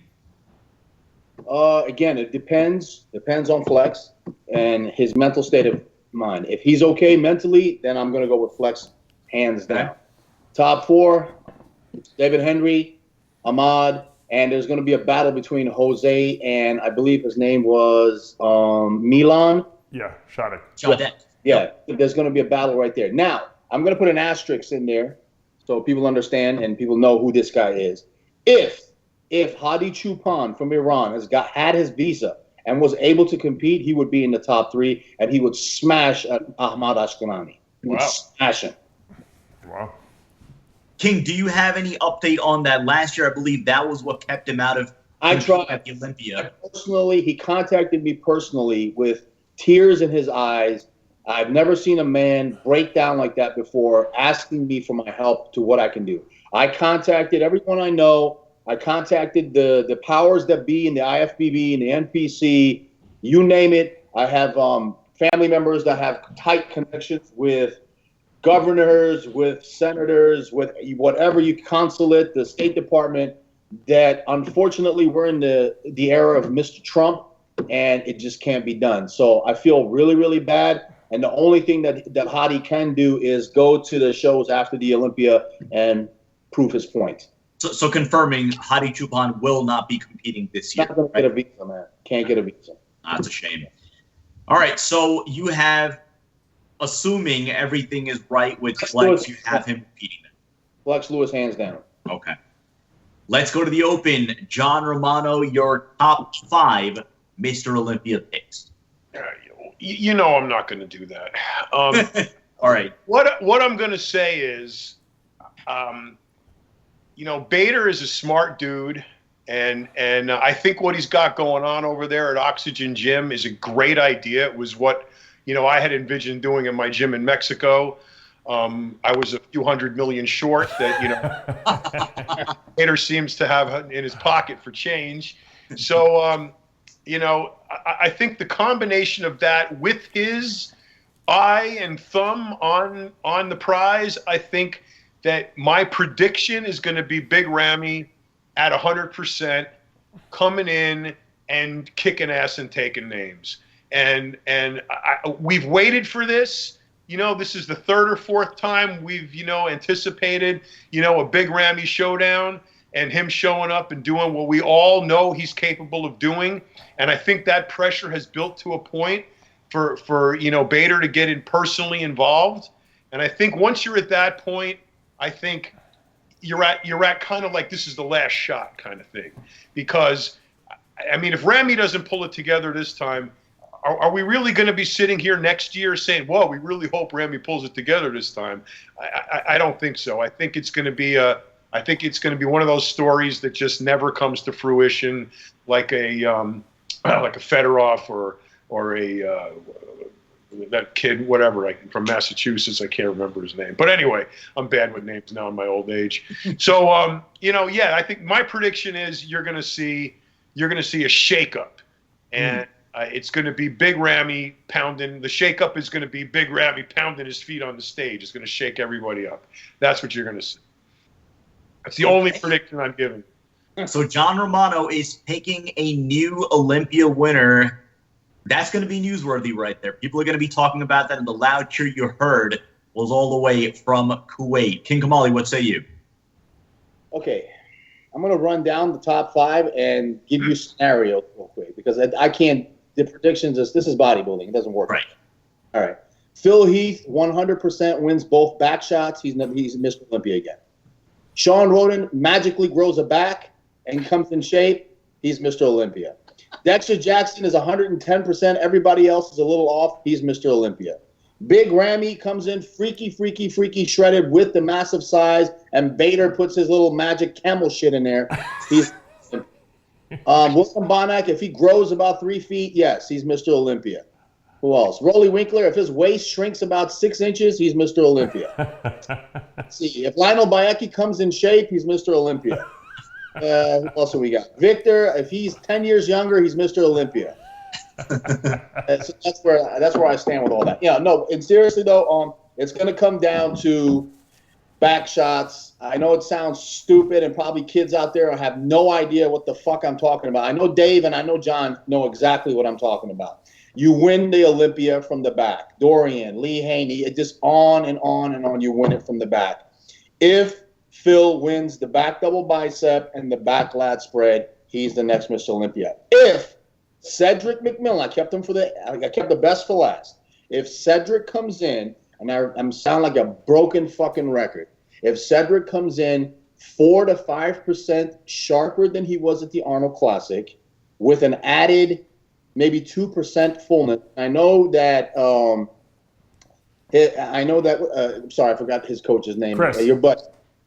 Again, it depends on Flex and his mental state of mind. If he's okay mentally, then I'm going to go with Flex hands down. Okay. Top four, David Henry, Ahmad, and there's going to be a battle between Jose and I believe his name was Milan. Yeah, Shodek. Yeah, there's going to be a battle right there. Now, I'm going to put an asterisk in there so people understand and people know who this guy is. If Hadi Choopan from Iran had his visa and was able to compete, he would be in the top three, and he would smash Ahmad Ashkelani. He would smash him. Wow. King, do you have any update on that? Last year, I believe that was what kept him out of at the Olympia. Personally, he contacted me personally with tears in his eyes. I've never seen a man break down like that before, asking me for my help to what I can do. I contacted everyone I know. I contacted the powers that be in the IFBB and the NPC, you name it. I have family members that have tight connections with governors, with senators, with whatever consulate, the State Department, that unfortunately we're in the era of Mr. Trump. and it just can't be done. So I feel really, really bad. And the only thing that Hadi can do is go to the shows after the Olympia and prove his point. So confirming Hadi Choopan will not be competing this year. Not going to get a visa, man. Can't get a visa. That's a shame. All right, so you have, assuming everything is right with Flex, you have him competing. Flex Lewis, hands down. Okay. Let's go to the Open. John Romano, your top 5 Mr. Olympia picks. You know I'm not going to do that. All right. What I'm going to say is, Bader is a smart dude, and I think what he's got going on over there at Oxygen Gym is a great idea. It was what, I had envisioned doing in my gym in Mexico. I was a few $100 million short that, Bader seems to have in his pocket for change. So, I think the combination of that with his eye and thumb on the prize, I think that my prediction is going to be Big Ramy at 100% coming in and kicking ass and taking names. And we've waited for this. This is the 3rd or 4th time we've, anticipated, a Big Ramy showdown and him showing up and doing what we all know he's capable of doing. And I think that pressure has built to a point for Bader to get in personally involved. And I think once you're at that point, I think you're at kind of like this is the last shot kind of thing. Because, if Ramy doesn't pull it together this time, are we really going to be sitting here next year saying, "Whoa, we really hope Ramy pulls it together this time"? I don't think so. I think it's going to be one of those stories that just never comes to fruition, like a Fedorov or a that kid, whatever, from Massachusetts. I can't remember his name. But anyway, I'm bad with names now in my old age. So, I think my prediction is you're going to see a shakeup, and it's going to be Big Ramy pounding. The shakeup is going to be Big Ramy pounding his feet on the stage. It's going to shake everybody up. That's what you're going to see. That's the only prediction I'm giving. So John Romano is picking a new Olympia winner. That's going to be newsworthy right there. People are going to be talking about that, and the loud cheer you heard was all the way from Kuwait. King Kamali, what say you? Okay. I'm going to run down the top 5 and give you scenarios real quick because I can't – the predictions this is bodybuilding. It doesn't work. Right. All right. Phil Heath, 100% wins both back shots. He's Mr. Olympia again. Sean Roden magically grows a back and comes in shape. He's Mr. Olympia. Dexter Jackson is 110%. Everybody else is a little off. He's Mr. Olympia. Big Ramy comes in freaky shredded with the massive size, and Bader puts his little magic camel shit in there. He's William Bonac, if he grows about 3 feet, yes, he's Mr. Olympia. Who else? Rolly Winkler, if his waist shrinks about 6 inches, he's Mr. Olympia. Let's see, if Lionel Bayeki comes in shape, he's Mr. Olympia. Who else have we got? Victor, if he's 10 years younger, he's Mr. Olympia. That's where I stand with all that. Yeah, no, and seriously though, it's going to come down to back shots. I know it sounds stupid, and probably kids out there have no idea what the fuck I'm talking about. I know Dave and I know John know exactly what I'm talking about. You win the Olympia from the back. Dorian, Lee Haney, it just on and on and on. You win it from the back. If Phil wins the back double bicep and the back lat spread, he's the next Mr. Olympia. If Cedric McMillan, I kept the best for last. If Cedric comes in, and I'm sound like a broken fucking record. If Cedric comes in 4 to 5% sharper than he was at the Arnold Classic, with an added maybe 2% fullness. I know that. Sorry, I forgot his coach's name. Chris.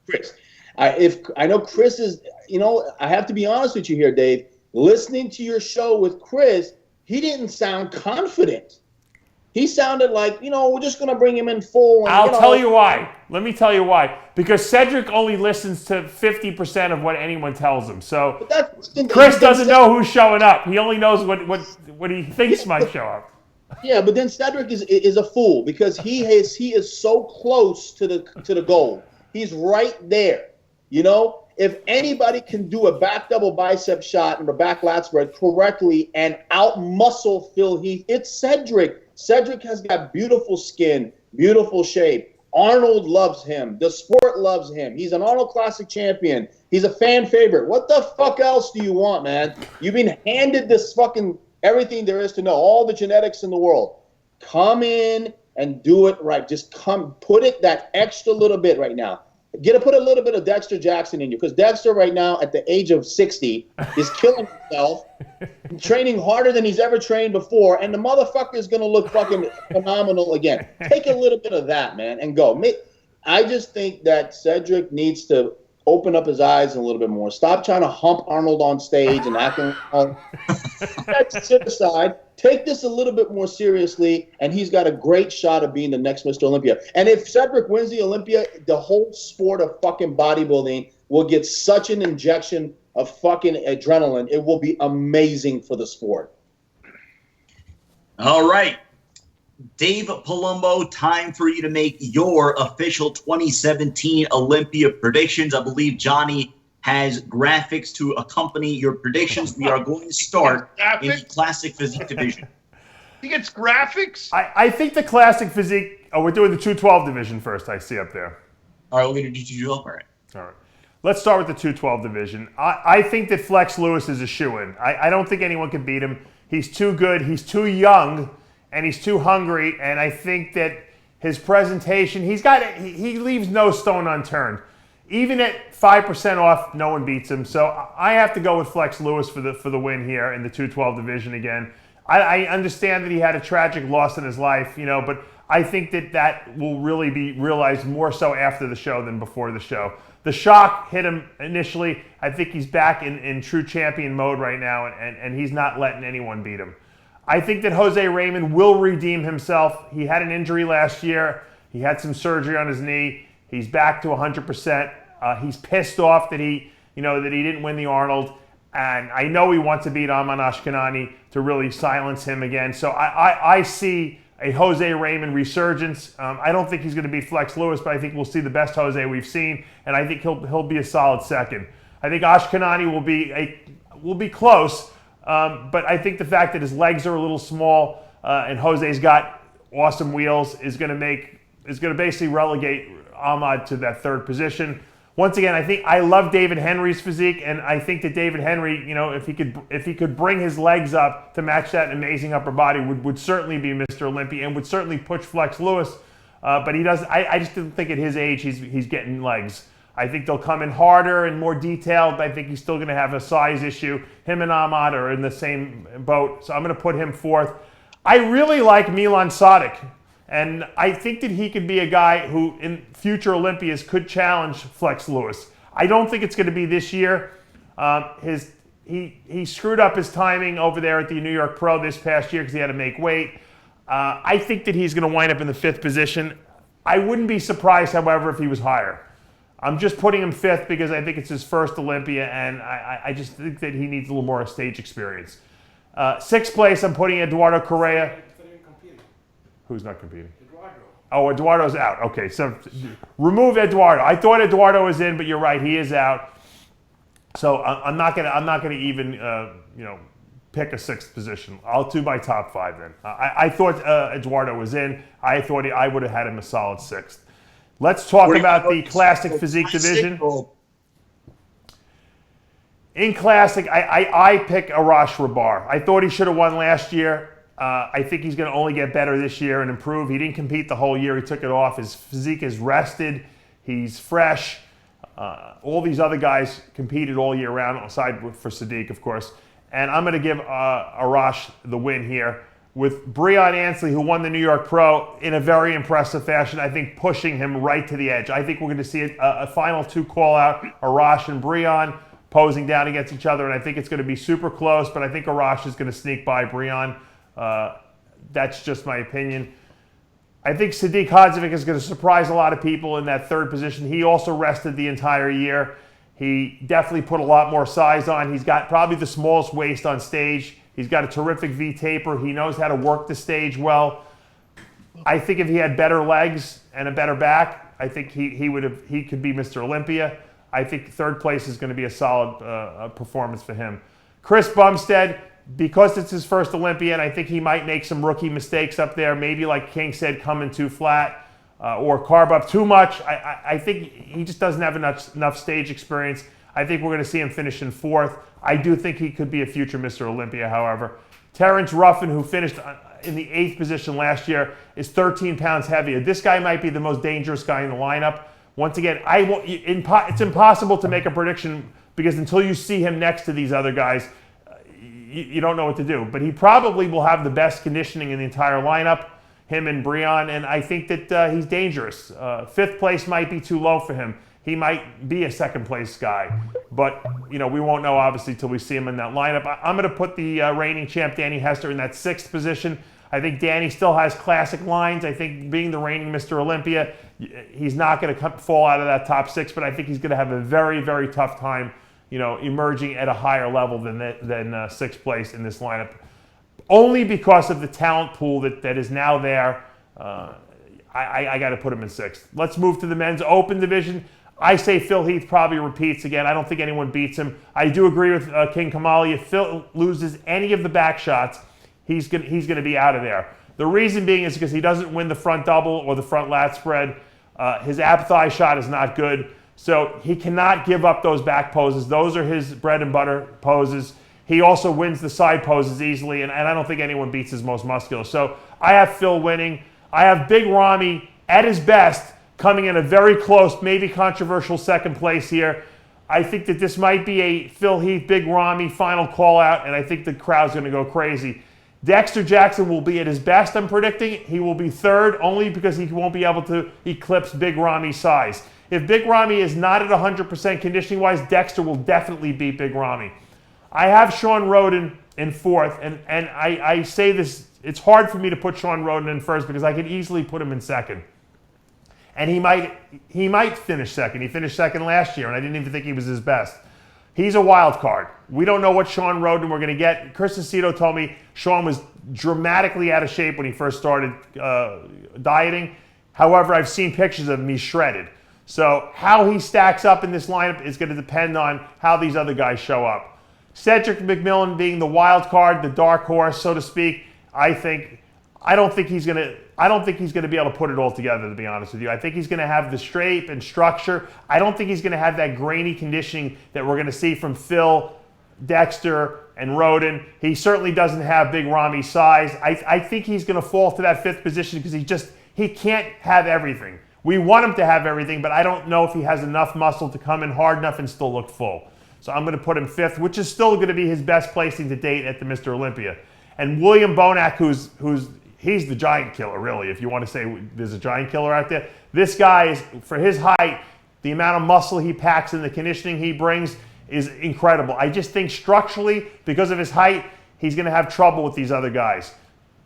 Chris. I know Chris is. I have to be honest with you here, Dave. Listening to your show with Chris, he didn't sound confident. He sounded like, we're just going to bring him in full. And, I'll tell you why. Let me tell you why. Because Cedric only listens to 50% of what anyone tells him. So Chris doesn't know who's showing up. He only knows what he thinks might show up. Yeah, but then Cedric is a fool because he is so close to the goal. He's right there, if anybody can do a back double bicep shot and a back lat spread correctly and out-muscle Phil Heath, it's Cedric. Cedric has got beautiful skin, beautiful shape. Arnold loves him. The sport loves him. He's an Arnold Classic champion. He's a fan favorite. What the fuck else do you want, man? You've been handed this fucking everything there is to know, all the genetics in the world. Come in and do it right. Just come, put it that extra little bit right now. Put a little bit of Dexter Jackson in you, because Dexter right now at the age of 60 is killing himself, training harder than he's ever trained before, and the motherfucker is going to look fucking phenomenal again. Take a little bit of that, man, and go. I just think that Cedric needs to open up his eyes a little bit more. Stop trying to hump Arnold on stage and acting sit aside. Take this a little bit more seriously, and he's got a great shot of being the next Mr. Olympia. And if Cedric wins the Olympia, the whole sport of fucking bodybuilding will get such an injection of fucking adrenaline. It will be amazing for the sport. All right. Dave Palumbo, time for you to make your official 2017 Olympia predictions. I believe Johnny has graphics to accompany your predictions. We are going to start in the Classic Physique division. He gets graphics? I think the Classic Physique... Oh, we're doing the 212 division first, I see up there. All right, we're going to do 212. All right. All right. Let's start with the 212 division. I think that Flex Lewis is a shoo-in. I don't think anyone can beat him. He's too good. He's too young, and he's too hungry. And I think that his presentation, he leaves no stone unturned. Even at 5% off, no one beats him. So I have to go with Flex Lewis for the win here in the 212 division again. I understand that he had a tragic loss in his life, but I think that will really be realized more so after the show than before the show. The shock hit him initially. I think he's back in true champion mode right now, and he's not letting anyone beat him. I think that Jose Raymond will redeem himself. He had an injury last year. He had some surgery on his knee. He's back to 100%. He's pissed off that he didn't win the Arnold, and I know he wants to beat Aman Ashkenani to really silence him again. So I see a Jose Raymond resurgence. I don't think he's going to be Flex Lewis, but I think we'll see the best Jose we've seen, and I think he'll be a solid second. I think Ashkenani will be close, but I think the fact that his legs are a little small and Jose's got awesome wheels is going to basically relegate Ahmad to that third position. Once again, I love David Henry's physique, and I think that David Henry, if he could bring his legs up to match that amazing upper body, would certainly be Mr. Olympia and would certainly push Flex Lewis. But he doesn't. I just didn't think at his age he's getting legs. I think they'll come in harder and more detailed, but I think he's still going to have a size issue. Him and Ahmad are in the same boat, so I'm going to put him fourth. I really like Milan Sadek. And I think that he could be a guy who, in future Olympias, could challenge Flex Lewis. I don't think it's going to be this year. He screwed up his timing over there at the New York Pro this past year because he had to make weight. I think that he's going to wind up in the fifth position. I wouldn't be surprised, however, if he was higher. I'm just putting him fifth because I think it's his first Olympia, and I just think that he needs a little more stage experience. Sixth place, I'm putting Eduardo Correa. Who's not competing? Eduardo. Oh, Eduardo's out. Okay, so remove Eduardo. I thought Eduardo was in, but you're right, he is out. So I'm not gonna even pick a sixth position. I'll do my top five then. I thought Eduardo was in. I thought I would have had him a solid sixth. Let's talk about the Classic Physique division. In Classic, I pick Arash Rahbar. I thought he should have won last year. I think he's going to only get better this year and improve. He didn't compete the whole year. He took it off. His physique is rested. He's fresh. All these other guys competed all year round, aside for Sadiq, of course. And I'm going to give Arash the win here with Breon Ansley, who won the New York Pro in a very impressive fashion, I think pushing him right to the edge. I think we're going to see a final two call-out, Arash and Breon posing down against each other, and I think it's going to be super close, but I think Arash is going to sneak by Breon. That's just my opinion. I think Sadiq Hadzovic is going to surprise a lot of people in that third position. He also rested the entire year. He definitely put a lot more size on. He's got probably the smallest waist on stage. He's got a terrific V-taper. He knows how to work the stage well. I think if he had better legs and a better back, I think he could be Mr. Olympia. I think third place is going to be a solid performance for him. Chris Bumstead, because it's his first Olympia, and I think he might make some rookie mistakes up there, maybe like King said, coming too flat or carb up too much. I think he just doesn't have enough stage experience. I think we're going to see him finish in fourth. I do think he could be a future Mr. Olympia, however. Terrence Ruffin, who finished in the 8th position last year, is 13 pounds heavier. This guy might be the most dangerous guy in the lineup. Once again, it's impossible to make a prediction because until you see him next to these other guys, you don't know what to do. But he probably will have the best conditioning in the entire lineup, him and Breon, and I think that he's dangerous. 5th place might be too low for him. He might be a 2nd place guy, but we won't know obviously till we see him in that lineup. I'm going to put the reigning champ Danny Hester in that 6th position. I think Danny still has classic lines. I think being the reigning Mr. Olympia, he's not going to fall out of that top 6, but I think he's going to have a very, very tough time, emerging at a higher level than 6th place in this lineup, only because of the talent pool that is now there. I got to put him in 6th. Let's move to the men's open division. I say Phil Heath probably repeats again. I don't think anyone beats him. I do agree with King Kamali. If Phil loses any of the back shots, he's going to be out of there. The reason being is because he doesn't win the front double or the front lat spread. His ab thigh shot is not good. So he cannot give up those back poses. Those are his bread and butter poses. He also wins the side poses easily, and I don't think anyone beats his most muscular. So I have Phil winning. I have Big Ramy at his best, coming in a very close, maybe controversial 2nd place here. I think that this might be a Phil Heath, Big Ramy final call out, and I think the crowd's going to go crazy. Dexter Jackson will be at his best, I'm predicting. He will be 3rd, only because he won't be able to eclipse Big Ramy's size. If Big Ramy is not at 100% conditioning-wise, Dexter will definitely beat Big Ramy. I have Sean Roden in 4th, and I say this, it's hard for me to put Sean Roden in 1st because I could easily put him in 2nd. And he might finish 2nd. He finished 2nd last year, and I didn't even think he was his best. He's a wild card. We don't know what Sean Roden we're going to get. Chris Aceto told me Sean was dramatically out of shape when he first started dieting. However, I've seen pictures of him. He's shredded. So how he stacks up in this lineup is going to depend on how these other guys show up. Cedric McMillan being the wild card, the dark horse, so to speak, I don't think he's going to be able to put it all together, to be honest with you. I think he's going to have the shape and structure. I don't think he's going to have that grainy conditioning that we're going to see from Phil, Dexter, and Roden. He certainly doesn't have Big Ramy's size. I think he's going to fall to that 5th position because he can't have everything. We want him to have everything, but I don't know if he has enough muscle to come in hard enough and still look full. So I'm going to put him 5th, which is still going to be his best placing to date at the Mr. Olympia. And William Bonac, he's the giant killer, really, if you want to say there's a giant killer out there. This guy is, for his height, the amount of muscle he packs and the conditioning he brings is incredible. I just think structurally, because of his height, he's going to have trouble with these other guys.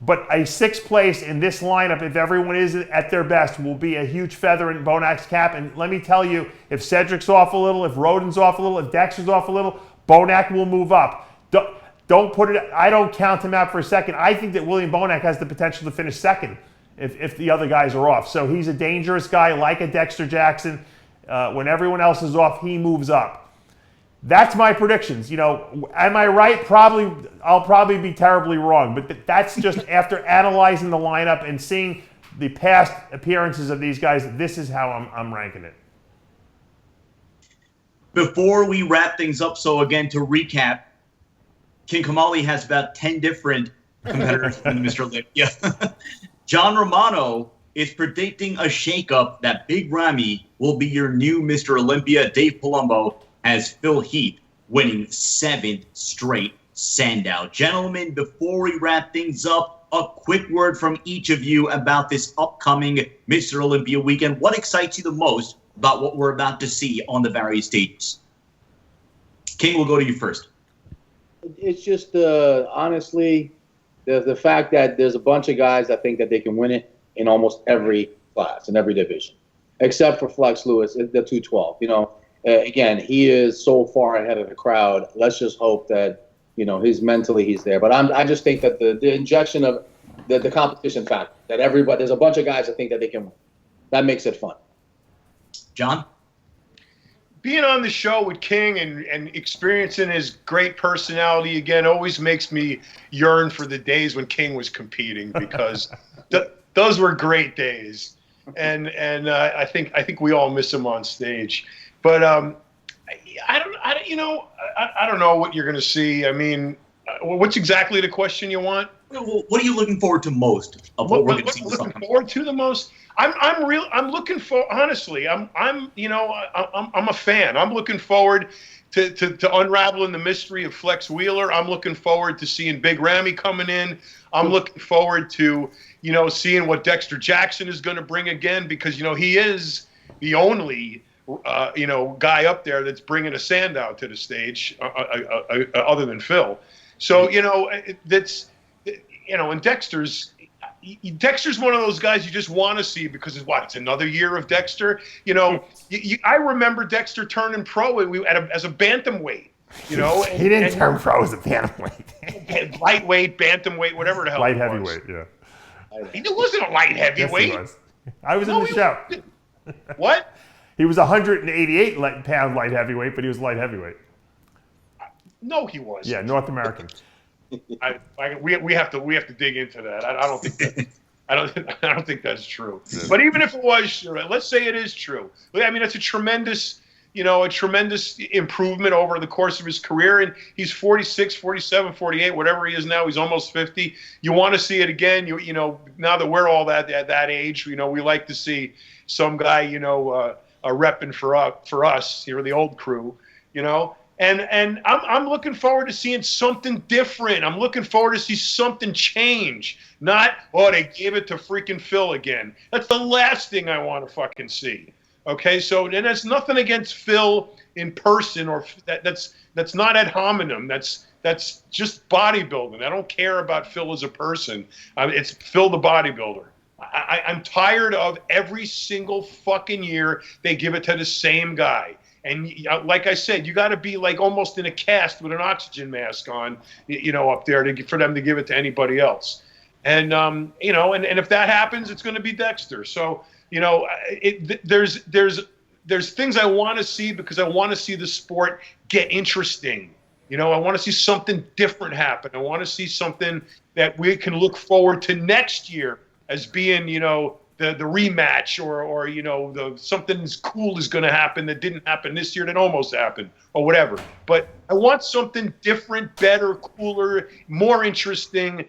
But a 6th place in this lineup, if everyone is at their best, will be a huge feather in Bonac's cap. And let me tell you, if Cedric's off a little, if Roden's off a little, if Dexter's off a little, Bonac will move up. Don't put it. I don't count him out for a second. I think that William Bonac has the potential to finish 2nd if the other guys are off. So he's a dangerous guy, like a Dexter Jackson. When everyone else is off, he moves up. That's my predictions. Am I right? Probably. I'll probably be terribly wrong, but that's just after analyzing the lineup and seeing the past appearances of these guys. This is how I'm ranking it. Before we wrap things up, so again to recap. King Kamali has about 10 different competitors in Mr. Olympia. John Romano is predicting a shakeup that Big Ramy will be your new Mr. Olympia. Dave Palumbo has Phil Heath winning 7th straight Sandow. Gentlemen, before we wrap things up, a quick word from each of you about this upcoming Mr. Olympia weekend. What excites you the most about what we're about to see on the various stages? King, we'll go to you first. It's just, honestly, the fact that there's a bunch of guys that think that they can win it in almost every class, in every division, except for Flex Lewis, the 212. Again, he is so far ahead of the crowd. Let's just hope that, he's there. But I just think that the injection of the competition factor, that there's a bunch of guys that think that they can win. That makes it fun. John? being on the show with King and experiencing his great personality again always makes me yearn for the days when King was competing, because those were great days, and I think we all miss him on stage. But I don't know what you're going to see. I mean, what's exactly the question you want? What are you looking forward to most of what we're going to see? Looking forward to the most? I'm looking for, honestly, I'm a fan. I'm looking forward to unraveling the mystery of Flex Wheeler. I'm looking forward to seeing Big Ramy coming in. I'm looking forward to, seeing what Dexter Jackson is going to bring again, because, he is the only, guy up there that's bringing a Sandow to the stage, other than Phil. So, and Dexter's one of those guys you just want to see, because it's another year of Dexter. I remember Dexter turning pro as a bantamweight. He didn't turn pro as a bantamweight. Lightweight, bantamweight, whatever the hell. Light heavyweight, yeah. He wasn't a light heavyweight. Yes, he was. I was in the show. What? He was 188 pound light heavyweight, but he was light heavyweight. No, he was. Yeah, North American. We have to dig into that. I don't think that's true. Yeah. But even if it was true, let's say it is true. I mean, it's a tremendous improvement over the course of his career. And he's 46, 47, 48, whatever he is now. He's almost 50. You want to see it again. Now that we're all at that age, we like to see some guy, repping for us, the old crew, And I'm looking forward to seeing something different. I'm looking forward to see something change. Not, they gave it to freaking Phil again. That's the last thing I want to fucking see. Okay, so and that's nothing against Phil in person, or that's not ad hominem. That's just bodybuilding. I don't care about Phil as a person. It's Phil the bodybuilder. I'm tired of every single fucking year they give it to the same guy. And like I said, you got to be like almost in a cast with an oxygen mask on, up there for them to give it to anybody else. And and if that happens, it's going to be Dexter. So there's things I want to see, because I want to see the sport get interesting. I want to see something different happen. I want to see something that we can look forward to next year as being, the rematch, or something cool is going to happen that didn't happen this year that almost happened, or whatever. But I want something different, better, cooler, more interesting,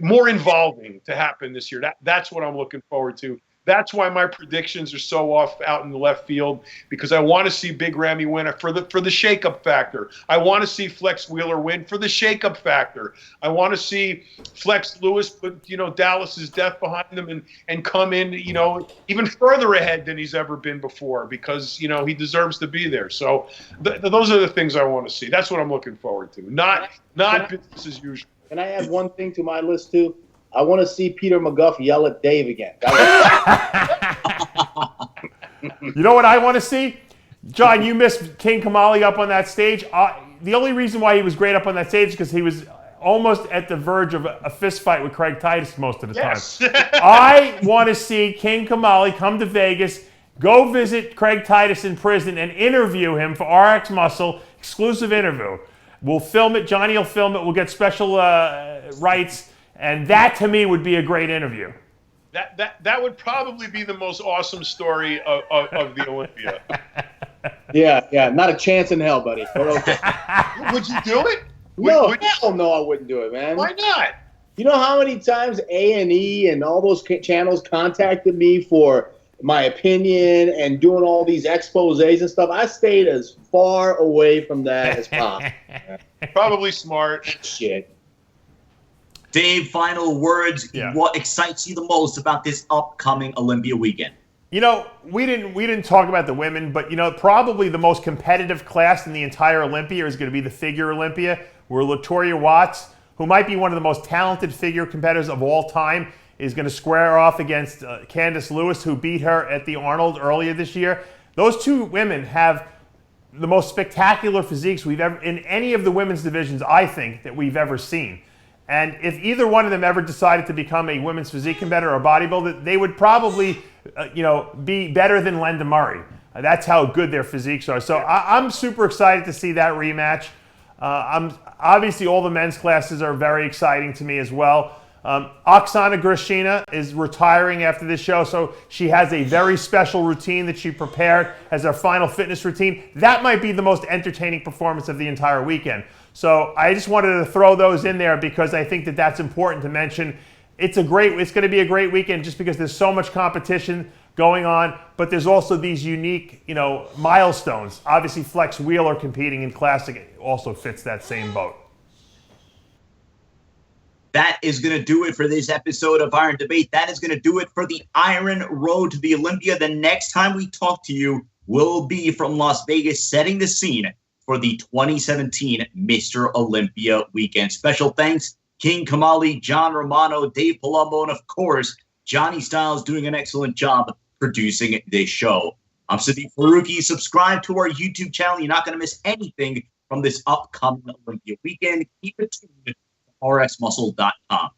more involving to happen this year. That's what I'm looking forward to. That's why my predictions are so off out in the left field, because I want to see Big Ramy win for the shakeup factor. I want to see Flex Wheeler win for the shakeup factor. I want to see Flex Lewis put Dallas's death behind them and come in even further ahead than he's ever been before, because he deserves to be there. So those are the things I want to see. That's what I'm looking forward to. Not business as usual. Can I add one thing to my list too? I want to see Peter McGuff yell at Dave again. You know what I want to see? John, you missed King Kamali up on that stage. The only reason why he was great up on that stage is because he was almost at the verge of a fist fight with Craig Titus most of the time. I want to see King Kamali come to Vegas, go visit Craig Titus in prison, and interview him for RXMuscle, exclusive interview. We'll film it. Johnny will film it. We'll get special rights. And that, to me, would be a great interview. That would probably be the most awesome story of the Olympia. Yeah. Not a chance in hell, buddy. Okay. Would you do it? Hell no, I wouldn't do it, man. Why not? You know how many times A&E and all those channels contacted me for my opinion and doing all these exposés and stuff? I stayed as far away from that as possible. Probably smart. Shit. Dave, final words. Yeah. What excites you the most about this upcoming Olympia weekend? We didn't talk about the women, but probably the most competitive class in the entire Olympia is going to be the figure Olympia, where Latoya Watts, who might be one of the most talented figure competitors of all time, is going to square off against Candice Lewis, who beat her at the Arnold earlier this year. Those two women have the most spectacular physiques we've ever, in any of the women's divisions, I think, that we've ever seen. And if either one of them ever decided to become a women's physique competitor or bodybuilder, they would probably, be better than Linda Murray. That's how good their physiques are. So I'm super excited to see that rematch. Obviously all the men's classes are very exciting to me as well. Oksana Grishina is retiring after this show, so she has a very special routine that she prepared as her final fitness routine. That might be the most entertaining performance of the entire weekend. So I just wanted to throw those in there because I think that that's important to mention. It's going to be a great weekend just because there's so much competition going on, but there's also these unique, milestones. Obviously, Flex Wheeler competing in Classic also fits that same boat. That is going to do it for this episode of Iron Debate. That is going to do it for the Iron Road to the Olympia. The next time we talk to you will be from Las Vegas, setting the scene for the 2017 Mr. Olympia weekend. Special thanks, King Kamali, John Romano, Dave Palumbo, and of course, Johnny Styles doing an excellent job producing this show. I'm Sadiq Faruqi. Subscribe to our YouTube channel. You're not going to miss anything from this upcoming Olympia weekend. Keep it tuned to RXMuscle.com.